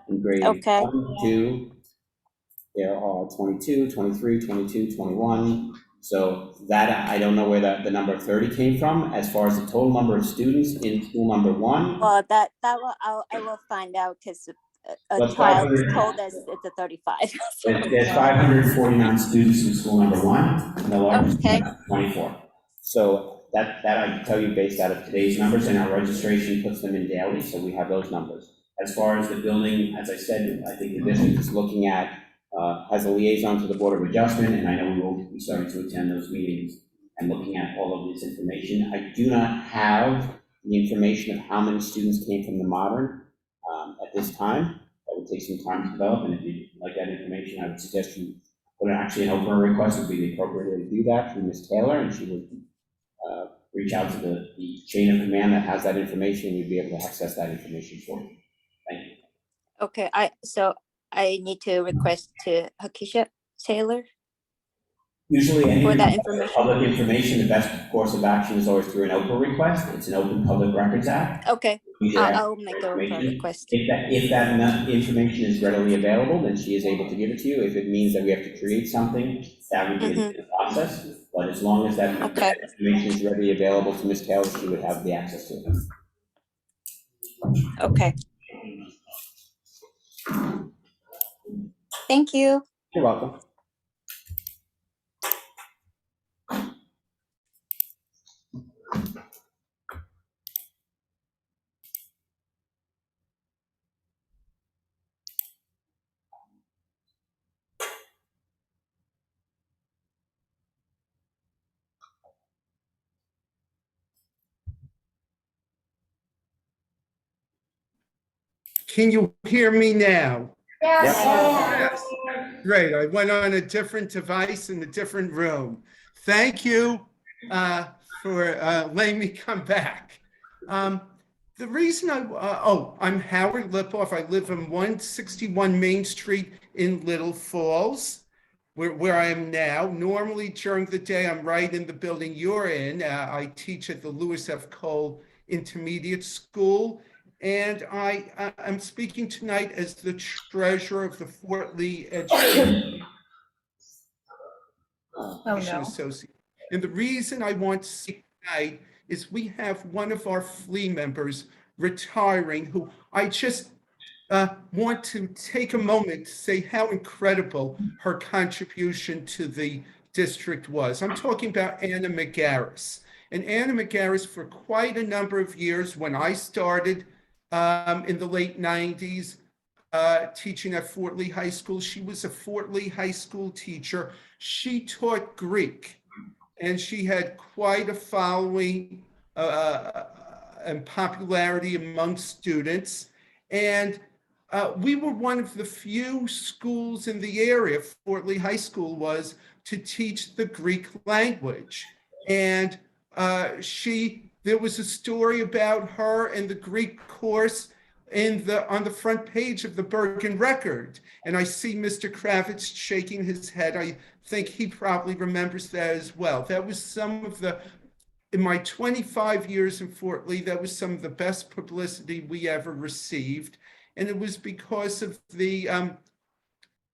in grade Okay. 1, 2, there are 22, 23, 22, 21. So that, I don't know where the number 30 came from. As far as the total number of students in school number one. Well, that will, I will find out, because a But child 500 told us it's a 35. There's 549 students in school number one, and the largest Okay. is 24. So that I can tell you based out of today's numbers, and our registration puts them in daily, so we have those numbers. As far as the building, as I said, I think the district is looking at, has a liaison to the Board of Adjustment, and I know we will be starting to attend those meetings and looking at all of this information. I do not have the information of how many students came from the modern at this time. That would take some time to develop, and if you'd like that information, I would suggest you put actually an open request would be the appropriate way to do that through Ms. Taylor, and she would reach out to the chain of command that has that information, and you'd be able to access that information for you. Thank you. Okay, so I need to request to Hakisha Taylor Usually any for that information. public information, the best course of action is always through an open request. It's an Open Public Records Act. Okay, I'll make a request. If that information is readily available, then she is able to give it to you. If it means that we have to create something, that would be the process. But as long as that information is readily available to Ms. Taylor, she would have the access to it. Okay. Thank you. You're welcome. Can you hear me now? Yes. Great, I went on a different device in a different room. Thank you for letting me come back. The reason I'm Howard Lipoff. I live on 161 Main Street in Little Falls, where I am now. Normally during the day, I'm right in the building you're in. I teach at the Lewis F. Cole Intermediate School. And I'm speaking tonight as the treasurer of the Fort Lee Education Association. And the reason I want to speak tonight is we have one of our FLEE members retiring, who I just want to take a moment to say how incredible her contribution to the district was. I'm talking about Anna McGarris. And Anna McGarris, for quite a number of years, when I started in the late 90s, teaching at Fort Lee High School. She was a Fort Lee High School teacher. She taught Greek, and she had quite a following and popularity among students. And we were one of the few schools in the area, Fort Lee High School was, to teach the Greek language. And there was a story about her and the Greek course on the front page of the Bergen Record. And I see Mr. Kravitz shaking his head. I think he probably remembers that as well. That was in my 25 years in Fort Lee, that was some of the best publicity we ever received. And it was because of the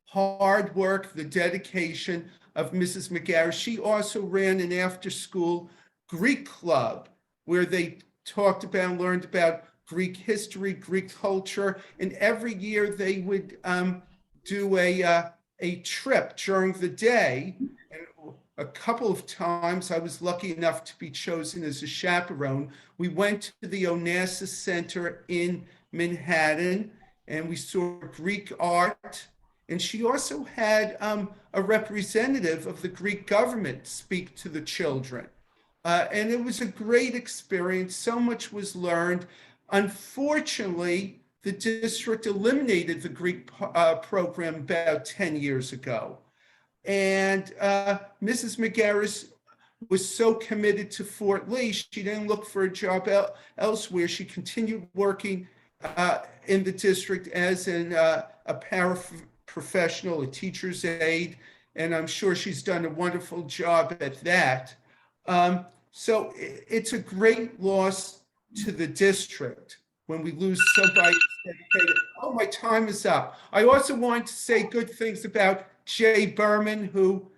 hard work, the dedication of Mrs. McGarris. She also ran an after-school Greek club where they talked about and learned about Greek history, Greek culture, and every year they would do a trip during the day. And a couple of times I was lucky enough to be chosen as a chaperone. We went to the Onassis Center in Manhattan, and we saw Greek art. And she also had a representative of the Greek government speak to the children. And it was a great experience. So much was learned. Unfortunately, the district eliminated the Greek program about 10 years ago. And Mrs. McGarris was so committed to Fort Lee, she didn't look for a job elsewhere. She continued working in the district as a paraprofessional, a teacher's aide, and I'm sure she's done a wonderful job at that. So it's a great loss to the district when we lose somebody dedicated. Oh, my time is up. I also want to say good things about Jay Berman, who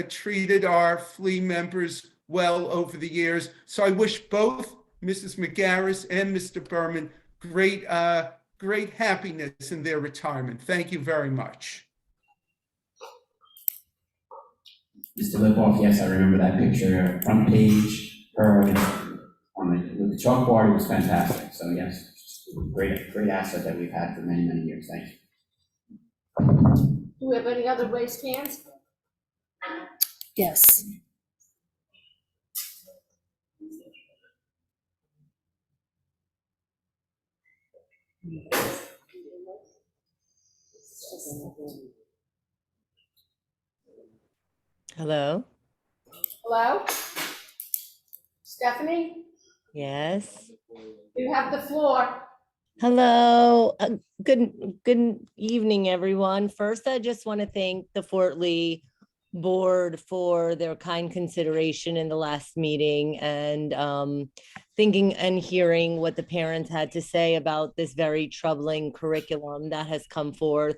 treated our FLEE members well over the years. So I wish both Mrs. McGarris and Mr. Berman great happiness in their retirement. Thank you very much. Mr. Lipoff, yes, I remember that picture, front page, her on the chalkboard, it was fantastic. So yes, great asset that we've had for many, many years. Thank you. Do we have any other raised hands? Yes. Hello? Hello? Stephanie, Yes. you have the floor. Hello. Good evening, everyone. First, I just want to thank the Fort Lee board for their kind consideration in the last meeting and thinking and hearing what the parents had to say about this very troubling curriculum that has come forth.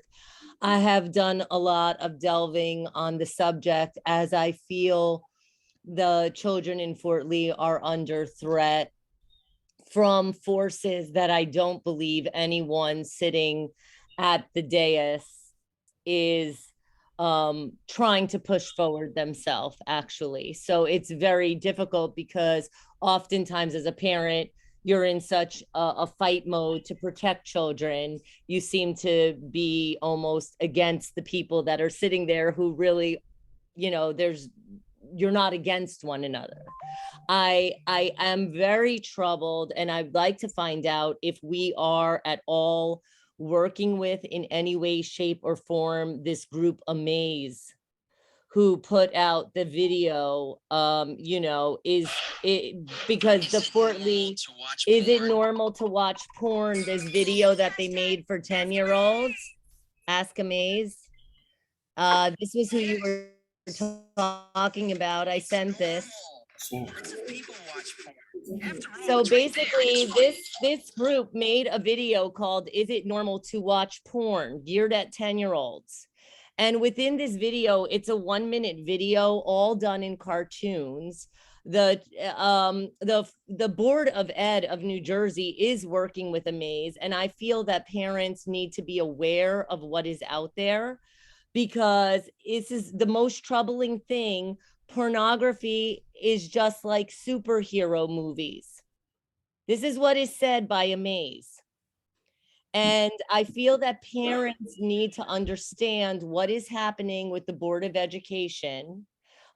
I have done a lot of delving on the subject as I feel the children in Fort Lee are under threat from forces that I don't believe anyone sitting at the dais is trying to push forward themselves, actually. So it's very difficult because oftentimes as a parent, you're in such a fight mode to protect children. You seem to be almost against the people that are sitting there who really, you're not against one another. I am very troubled, and I'd like to find out if we are at all working with in any way, shape, or form this group Amaze, who put out the video. Is it because the Fort Lee, is it normal to watch porn? This video that they made for 10-year-olds, Ask Amaze. This was who you were talking about. I sent this. So basically this group made a video called "Is It Normal to Watch Porn?" geared at 10-year-olds. And within this video, it's a 1-minute video, all done in cartoons. The Board of Ed of New Jersey is working with Amaze, and I feel that parents need to be aware of what is out there, because this is the most troubling thing. Pornography is just like superhero movies. This is what is said by Amaze. And I feel that parents need to understand what is happening with the Board of Education,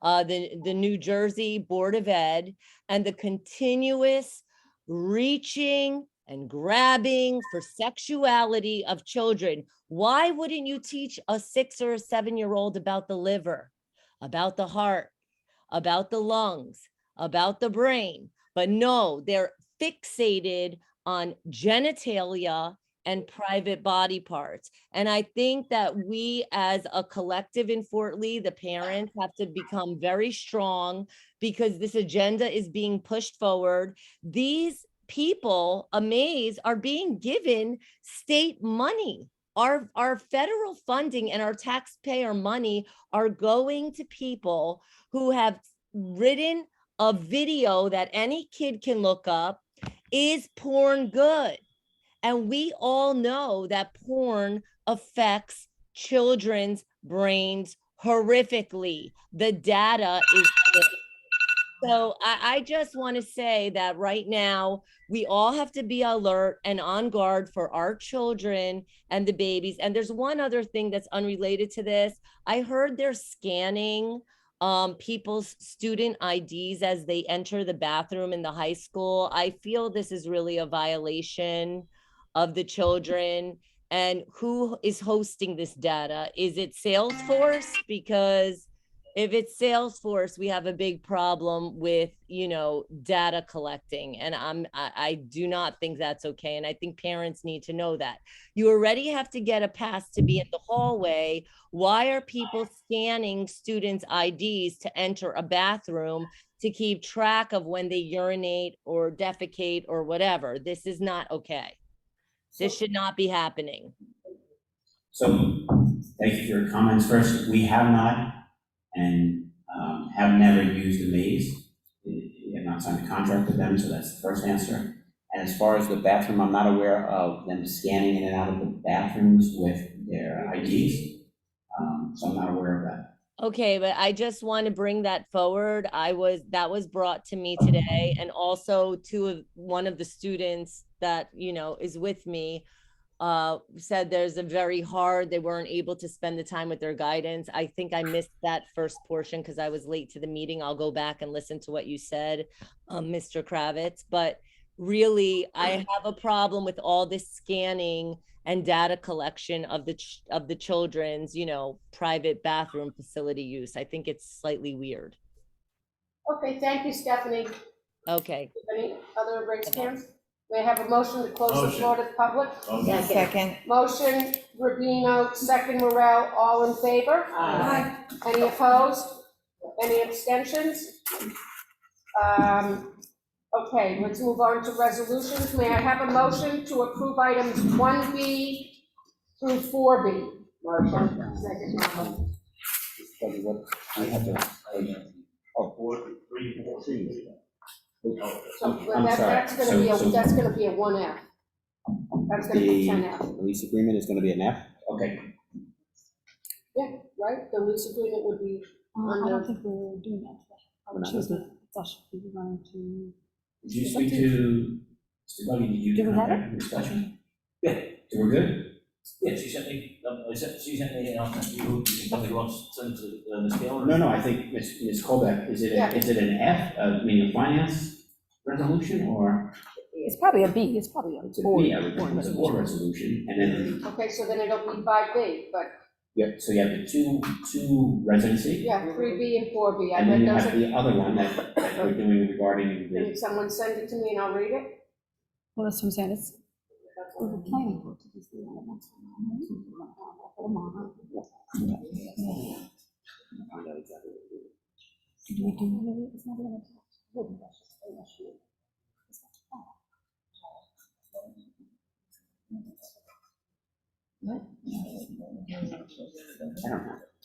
the New Jersey Board of Ed, and the continuous reaching and grabbing for sexuality of children. Why wouldn't you teach a 6 or a 7-year-old about the liver, about the heart, about the lungs, about the brain? But no, they're fixated on genitalia and private body parts. And I think that we as a collective in Fort Lee, the parents, have to become very strong, because this agenda is being pushed forward. These people, Amaze, are being given state money. Our federal funding and our taxpayer money are going to people who have written a video that any kid can look up. Is porn good? And we all know that porn affects children's brains horrifically. The data is clear. So I just want to say that right now, we all have to be alert and on guard for our children and the babies. And there's one other thing that's unrelated to this. I heard they're scanning people's student IDs as they enter the bathroom in the high school. I feel this is really a violation of the children. And who is hosting this data? Is it Salesforce? Because if it's Salesforce, we have a big problem with, data collecting. And I do not think that's okay. And I think parents need to know that. You already have to get a pass to be in the hallway. Why are people scanning students' IDs to enter a bathroom to keep track of when they urinate or defecate or whatever? This is not okay. This should not be happening. So, thank you for your comments. First, we have not and have never used a maze. We have not signed a contract with them, so that's the first answer. And as far as the bathroom, I'm not aware of them scanning in and out of the bathrooms with their IDs. So I'm not aware of that. Okay, but I just want to bring that forward. That was brought to me today, and also one of the students that, is with me, said they weren't able to spend the time with their guidance. I think I missed that first portion because I was late to the meeting. I'll go back and listen to what you said, Mr. Kravitz. But really, I have a problem with all this scanning and data collection of the children's, private bathroom facility use. I think it's slightly weird. Okay, thank you, Stephanie. Okay. Any other raised hands? May I have a motion to close the floor to the public? Second. Motion, Rubino, second, Morel, all in favor? Aye. Any opposed? Any abstentions? Okay, let's move on to resolutions. May I have a motion to approve items 1B through 4B? Motion. Second. So that's gonna be a 1F. That's gonna be 10F. The lease agreement is gonna be an F? Okay. Yeah, right, the lease agreement would be I don't think we're doing that today. We were going to. Did you speak to, Mr. Buggy, did you have a discussion? Yeah, we're good? Yeah, she sent me, you probably want to send to Ms. Taylor? No, I think Ms. Colbeck, is it an F, a finance resolution, or? It's probably a B, it's probably a It's a B, I would think, it's a board resolution, and then, okay, so then it'll be 5B, but, so you have the two residency. yeah, 3B and 4B. I And then read you those. have the other one that we're doing regarding the, Can someone send it to me and I'll read it? Well, that's what I'm saying, it's. We're planning for it to be.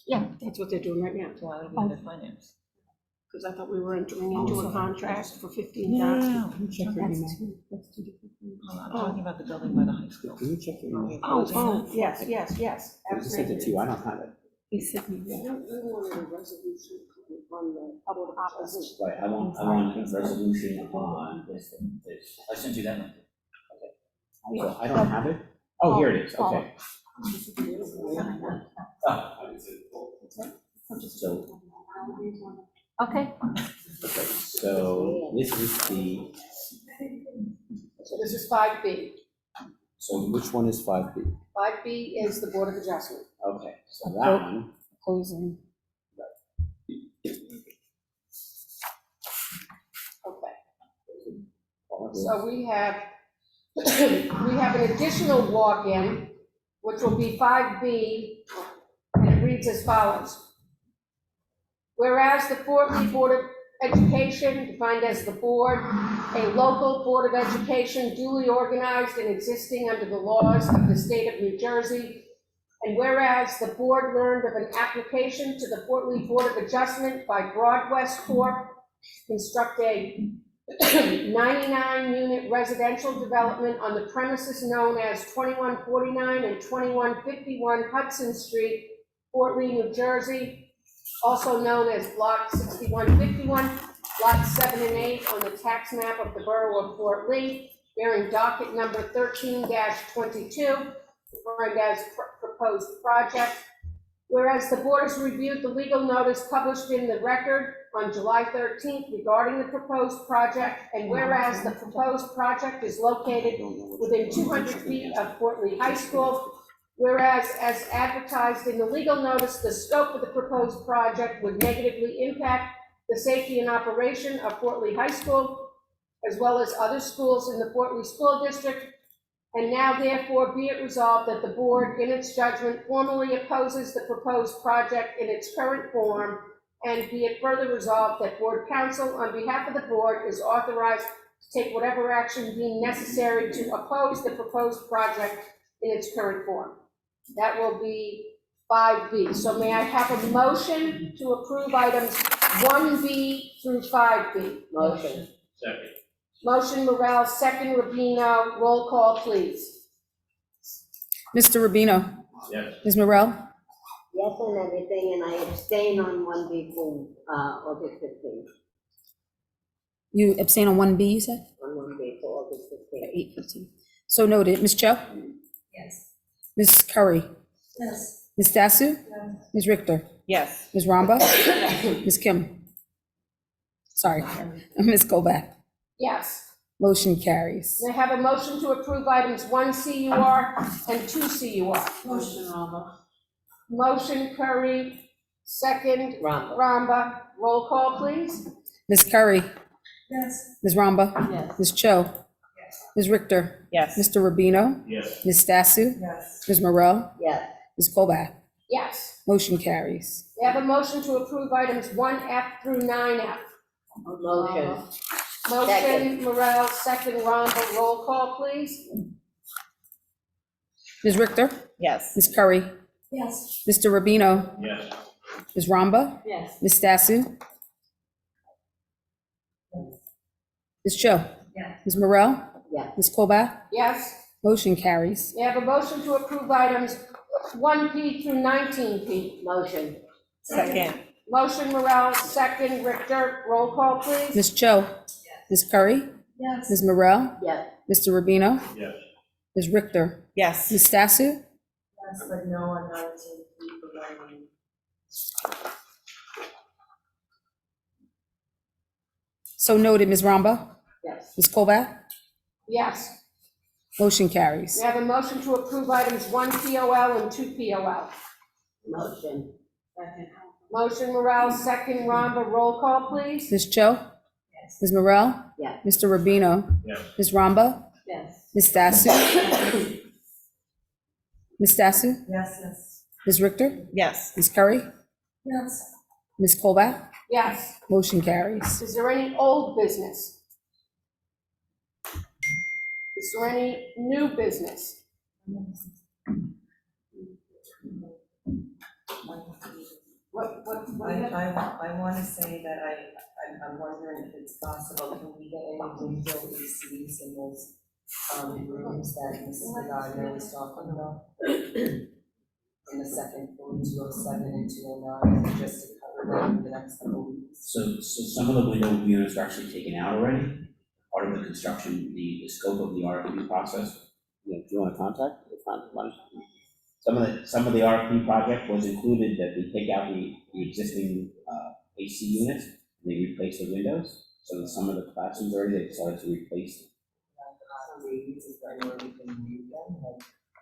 Yeah, that's what they're doing right now. Finance. Because I thought we were entering into a contract for $15,000. No. That's two different things. I'm talking about the building by the high school. can you check your email? Oh, yes, I just sent it to you, I don't have it. He sent me. We wanted a resolution on the public opposition. Right, I want a resolution on this. I sent you that one. So I don't have it? Oh, here it is, okay. So, Okay. so this is the, So this is 5B. so which one is 5B? 5B is the Board of Adjustment. Okay, so that one. Closing. Okay. So we have an additional walk-in, which will be 5B, and it reads as follows. Whereas the Fort Lee Board of Education, defined as the board, a local Board of Education duly organized and existing under the laws of the state of New Jersey, and whereas the board learned of an application to the Fort Lee Board of Adjustment by Broadwest Corp. Construct a 99-unit residential development on the premises known as 2149 and 2151 Hudson Street, Fort Lee, New Jersey, also known as Block 6151, Lots 7 and 8 on the tax map of the Borough of Fort Lee, bearing docket number 13-22, defined as proposed project. Whereas the board has reviewed the legal notice published in the record on July 13th regarding the proposed project, and whereas the proposed project is located within 200 feet of Fort Lee High School, whereas as advertised in the legal notice, the scope of the proposed project would negatively impact the safety and operation of Fort Lee High School, as well as other schools in the Fort Lee School District. And now therefore be it resolved that the board, in its judgment, formally opposes the proposed project in its current form, and be it further resolved that board counsel, on behalf of the board, is authorized to take whatever action deemed necessary to oppose the proposed project in its current form. That will be 5B. So may I have a motion to approve items 1B through 5B? Motion. Second. Motion Morel, second Rubino, roll call, please. Mr. Rubino. Yes. Ms. Morel. Yes on everything, and I abstain on 1B from August 15th, You abstain on 1B, you said? on 1B for August 15th. 8:15. So noted. Ms. Cho? Yes. Ms. Curry? Yes. Ms. Dasu? Ms. Richter? Yes. Ms. Ramba? Ms. Kim? Sorry, Ms. Colback? Yes. Motion carries. May I have a motion to approve items 1 CUR and 2 CUR? Motion, Rama. Motion Curry, second Ramba. Ramba, roll call, please. Ms. Curry? Yes. Ms. Ramba? Yes. Ms. Cho? Ms. Richter? Yes. Mr. Rubino? Yes. Ms. Stasu? Yes. Ms. Morel? Yes. Ms. Colback? Yes. Motion carries. May I have a motion to approve items 1F through 9F? Motion. Motion Second. Morel, second Ramba, roll call, please. Ms. Richter? Yes. Ms. Curry? Yes. Mr. Rubino? Yes. Ms. Ramba? Yes. Ms. Stasu? Ms. Cho? Yes. Ms. Morel? Yes. Ms. Colback? Yes. Motion carries. May I have a motion to approve items 1P through 19P? Motion. Second. Motion Morel, second Richter, roll call, please. Ms. Cho? Ms. Curry? Yes. Ms. Morel? Yes. Mr. Rubino? Yes. Ms. Richter? Yes. Ms. Stasu? Yes, but no on 19. So noted. Ms. Ramba? Yes. Ms. Colback? Yes. Motion carries. May I have a motion to approve items 1 POL and 2 POL? Motion. Second. Motion Morel, second Ramba, roll call, please. Ms. Cho? Yes. Ms. Morel? Yes. Mr. Rubino? Yes. Ms. Ramba? Yes. Ms. Stasu? Ms. Stasu? Yes, yes. Ms. Richter? Yes. Ms. Curry? Yes. Ms. Colback? Yes. Motion carries. Is there any old business? Is there any new business? I want to say that I'm wondering if it's possible, can we get any window ACs in those rooms that Mrs. Gardner was talking about? In the second floor, 207 and 209, just to cover them for the next couple of weeks. So some of the window units are actually taken out already, part of the construction, the scope of the RFP process. Yeah, do you want to contact? Some of the RFP project was included that they take out the existing AC units, and they replace the windows. So in some of the classrooms already, they started to replace them. Is there any way we can move them, like,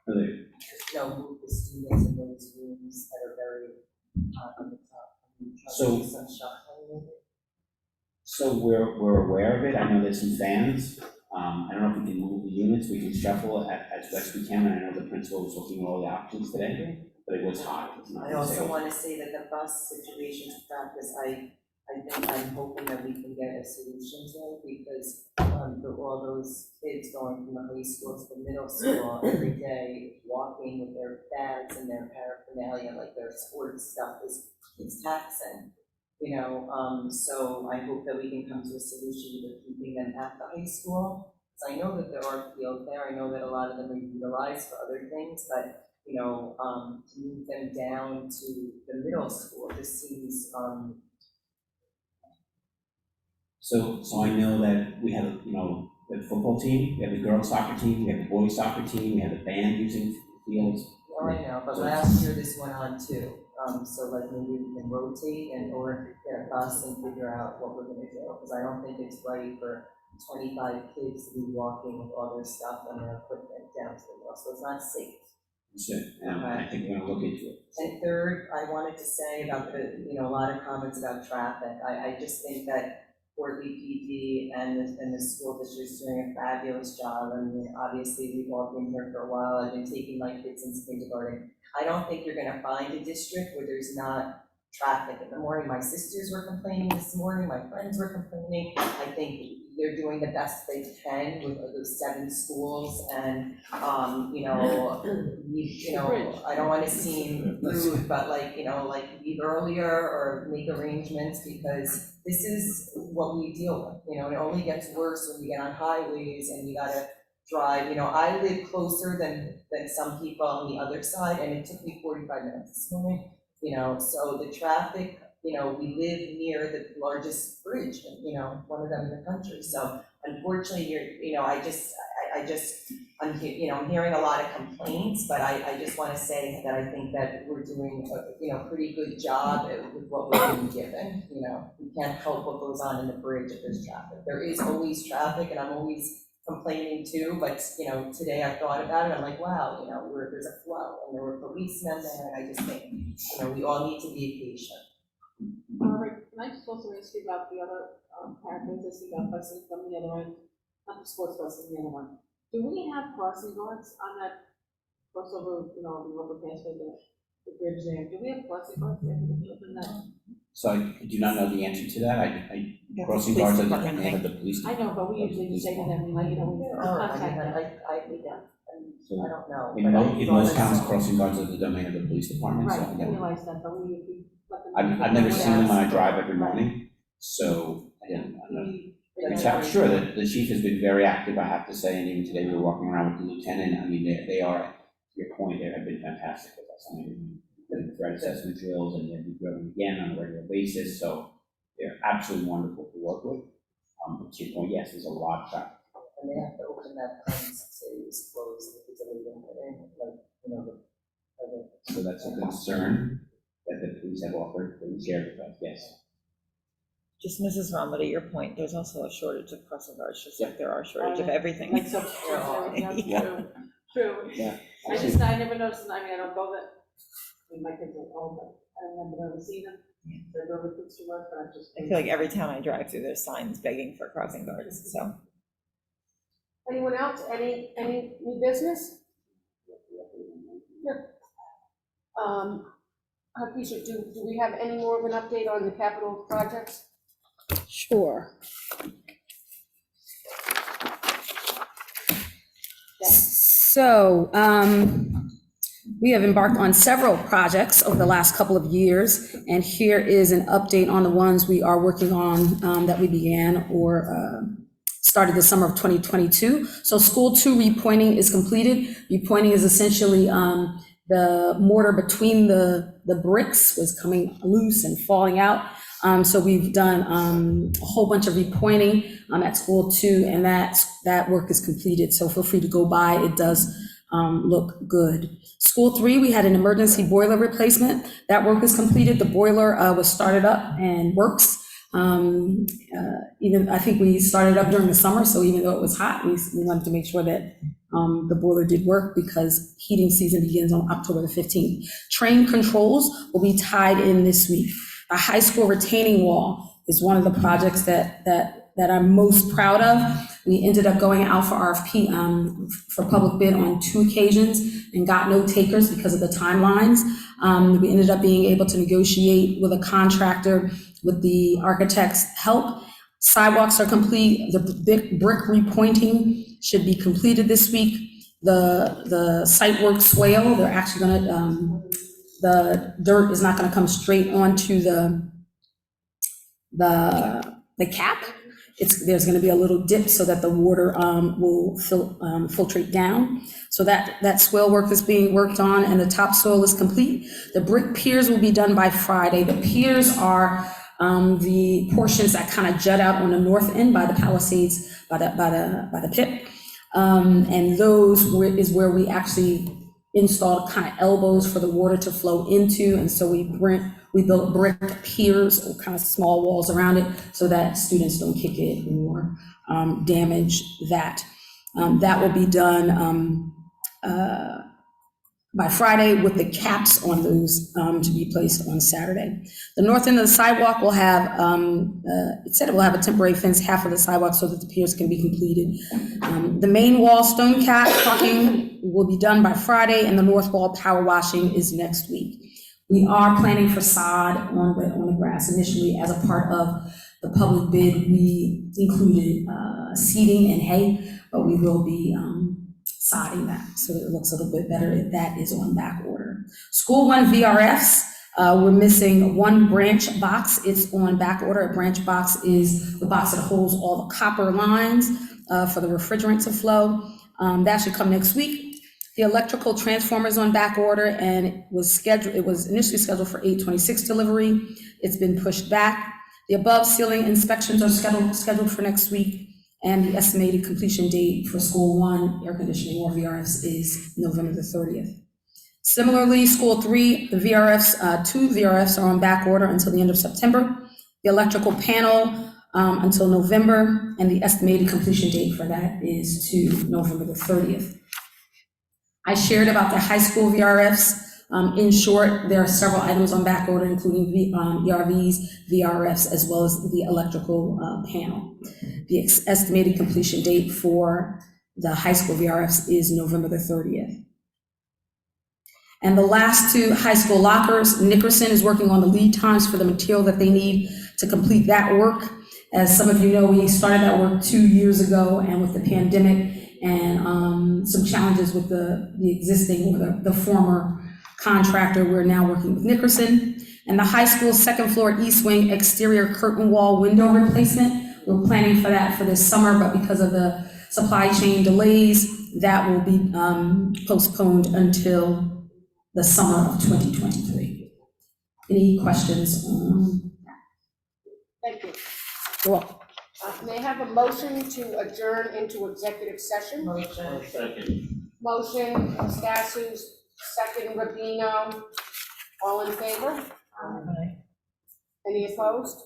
Okay. move the students in those rooms that are very on the top? So- Some shuffling maybe? So we're aware of it. I know there's some fans. I don't know if we can move the units. We can shuffle as best we can. And I know the principal was looking at all the options today, but it was hot. It's not I gonna also stay want to say that the bus situation to practice, I think I'm hoping that we can get a solution to it, because for all those kids going from the high school to the middle school every day, walking with their bags and their paraphernalia, like their sports stuff is taxing. You know, so I hope that we can come to a solution with keeping them at the high school. So I know that there are fields there, I know that a lot of them are utilized for other things, but, you know, to move them down to the middle school just seems, So I know that we have, the football team, we have the girls soccer team, we have the boys soccer team, we have the band using fields. I know, but last year this went on too. So like maybe we can rotate and or get a bus and figure out what we're gonna do, because I don't think it's right for 25 kids to be walking with all their stuff and their equipment down to the middle, so it's not safe. I think we're gonna look into it. And third, I wanted to say about the, a lot of comments about traffic. I just think that Fort Lee PD and the school district is doing a fabulous job. I mean, obviously, we've all been here for a while. I've been taking my kids since kindergarten. I don't think you're gonna find a district where there's not traffic in the morning. My sisters were complaining this morning, my friends were complaining. I think they're doing the best they can with those 7 schools, and, I don't wanna seem rude, but like leave earlier or make arrangements, because this is what we deal with, it only gets worse when we get on highways and you gotta drive, I live closer than some people on the other side, and it took me 45 minutes this morning, so the traffic, we live near the largest bridge, one of them in the country, so unfortunately, I'm hearing a lot of complaints, but I just want to say that I think that we're doing a pretty good job with what we're being given, we can't help what goes on in the bridge if there's traffic. There is always traffic, and I'm always complaining too, but, today I thought about it, I'm like, wow, there's a flow, and there were policemen there, and I just think, we all need to be patient. Robert, can I just also ask you about the other characters you got busing from the other end, not the sports bus, the other one? Do we have crossing guards on that crossover, the overpass with the bridge there? Do we have crossing guards there for the children that? So I do not know the answer to that. Crossing guards are the domain of the police. I know, but we usually say to them, we contact them. I don't know. In most towns, crossing guards are the domain of the police department, so. Right, I realize that, but we let them. I've never seen them when I drive every morning, so, again, I don't know. I'm sure that the chief has been very active, I have to say, and even today we were walking around with the lieutenant, I mean, they are, to your point, they have been fantastic with us. I mean, the threat assessment drills, and yet we drill them again on a regular basis, so they're absolutely wonderful to work with. But to your point, yes, there's a lot of traffic. And they have to open that fence, say it was closed, if it's a legal thing, So that's a concern that the police have offered, they share with us, yes. Just Mrs. Romley, to your point, there's also a shortage of crossing guards, just like there are a shortage of everything. Like substitutes and everything else, true. Yeah. I never noticed, I don't go that, my kids are old, but I don't remember ever seeing them. They go with kids to work, but I just. I feel like every town I drive through, there's signs begging for crossing guards, so. Anyone else, any new business? Sure. Keisha, do we have any more of an update on the capital projects? Sure. So, we have embarked on several projects over the last couple of years, and here is an update on the ones we are working on that we began or started the summer of 2022. So School 2 repointing is completed. Repointing is essentially the mortar between the bricks was coming loose and falling out. So we've done a whole bunch of repointing at School 2, and that work is completed. So feel free to go by. It does look good. School 3, we had an emergency boiler replacement. That work is completed. The boiler was started up and works. Even I think we started up during the summer, so even though it was hot, we wanted to make sure that the boiler did work because heating season begins on October the 15th. Train controls will be tied in this week. A high school retaining wall is one of the projects that I'm most proud of. We ended up going out for RFP for public bid on 2 occasions and got no takers because of the timelines. We ended up being able to negotiate with a contractor with the architect's help. Sidewalks are complete. The brick repointing should be completed this week. The site work swale, they're actually gonna, the dirt is not gonna come straight onto the cap. There's gonna be a little dip so that the water will filtrate down. So that swale work is being worked on, and the topsoil is complete. The brick piers will be done by Friday. The piers are the portions that kind of jut out on the north end by the Palisades, by the pit. And those is where we actually installed kind of elbows for the water to flow into, and so we built brick piers or kind of small walls around it so that students don't kick it or damage that. That will be done by Friday, with the caps on those to be placed on Saturday. The north end of the sidewalk will have, it said it will have a temporary fence half of the sidewalk so that the piers can be completed. The main wall stone caulking will be done by Friday, and the north wall power washing is next week. We are planning for sod on the grass. Initially, as a part of the public bid, we included seeding and hay, but we will be sodding that so that it looks a little bit better if that is on back order. School one VRFs, we're missing one branch box. It's on back order. A branch box is the box that holds all the copper lines for the refrigerant to flow. That should come next week. The electrical transformer is on back order, and it was initially scheduled for 8/26 delivery. It's been pushed back. The above ceiling inspections are scheduled for next week. And the estimated completion date for school one air conditioning or VRFs is November the 30th. Similarly, school three, the VRFs, two VRFs are on back order until the end of September. The electrical panel until November, and the estimated completion date for that is to November the 30th. I shared about the high school VRFs. In short, there are several items on back order, including ERVs, VRFs, as well as the electrical panel. The estimated completion date for the high school VRFs is November the 30th. And the last two high school lockers, Nickerson is working on the lead times for the material that they need to complete that work. As some of you know, we started that work 2 years ago, and with the pandemic and some challenges with the existing or the former contractor, we're now working with Nickerson. And the high school second floor east wing exterior curtain wall window replacement, we're planning for that for this summer, but because of the supply chain delays, that will be postponed until the summer of 2023. Any questions on that? Thank you. You're welcome. May I have a motion to adjourn into executive session? Second. Motion, Stasu, second, Rubino. All in favor? Any opposed?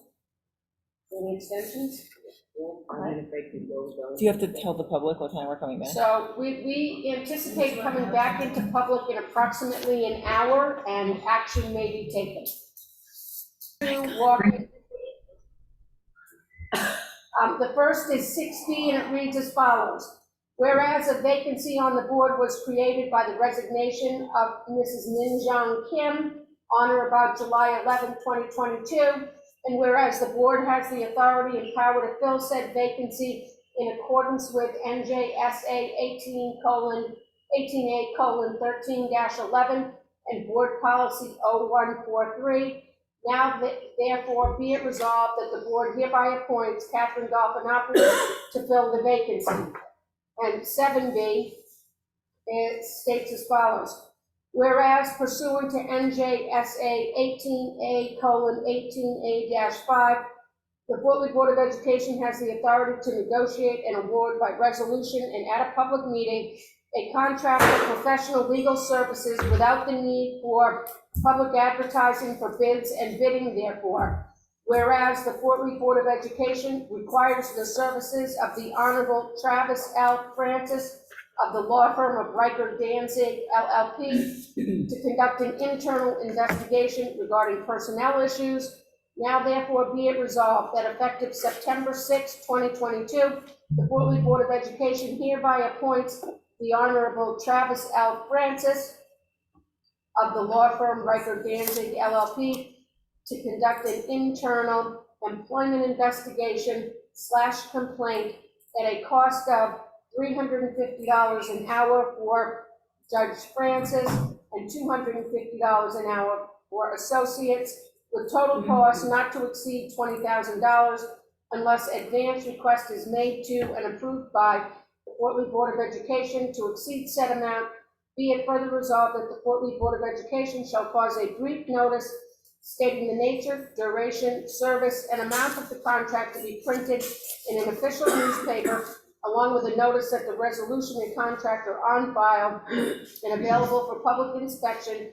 Any abstentions? Do you have to tell the public what time we're coming back? So we anticipate coming back into public in approximately an hour, and action may be taken. The first is 6B, and it reads as follows. Whereas a vacancy on the board was created by the resignation of Mrs. Min Jong Kim on or about July 11, 2022, and whereas the board has the authority and power to fill said vacancy in accordance with NJSA 18A:13-11 and board policy 0143, now therefore be it resolved that the board hereby appoints Catherine Dolphinopoulos to fill the vacancy. And 7B, it states as follows. Whereas pursuant to NJSA 18A:18A-5, the Portland Board of Education has the authority to negotiate and award by resolution and at a public meeting a contract for professional legal services without the need for public advertising for bids and bidding therefore. Whereas the Portland Board of Education requires the services of the Honorable Travis L. Francis of the law firm of Riker Danzig LLP to conduct an internal investigation regarding personnel issues. Now therefore be it resolved that effective September 6, 2022, the Portland Board of Education hereby appoints the Honorable Travis L. Francis of the law firm Riker Danzig LLP to conduct an internal employment investigation / complaint at a cost of $350 an hour for Judge Francis and $250 an hour for associates, with total cost not to exceed $20,000 unless advance request is made to and approved by the Portland Board of Education to exceed said amount. Be it further resolved that the Portland Board of Education shall cause a brief notice stating the nature, duration, service, and amount of the contract to be printed in an official newspaper along with a notice that the resolution and contract are on file and available for public inspection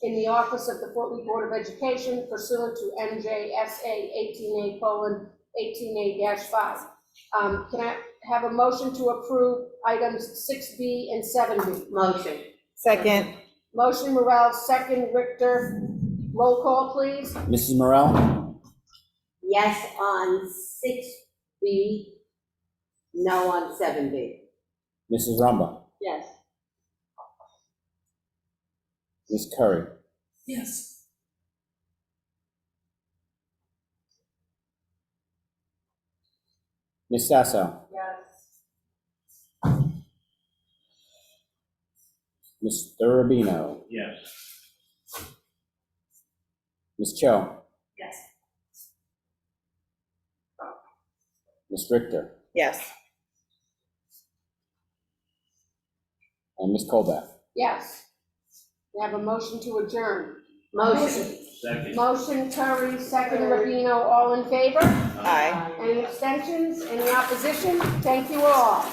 in the office of the Fort Lee Board of Education pursuant to NJSA 18A:18A-5. Can I have a motion to approve items 6B and 7B? Motion. Second. Motion Morel, second Richter. Roll call, please. Mrs. Morel? Yes on 6B, no on 7B. Mrs. Rumba? Yes. Ms. Curry? Yes. Ms. Sasso? Yes. Mr. Rubino? Yes. Ms. Cho? Yes. Ms. Richter? Yes. And Ms. Colbath? Yes. We have a motion to adjourn. Motion. Second. Motion Curry, second Rubino, all in favor? Aye. Any abstentions? Any opposition? Thank you all.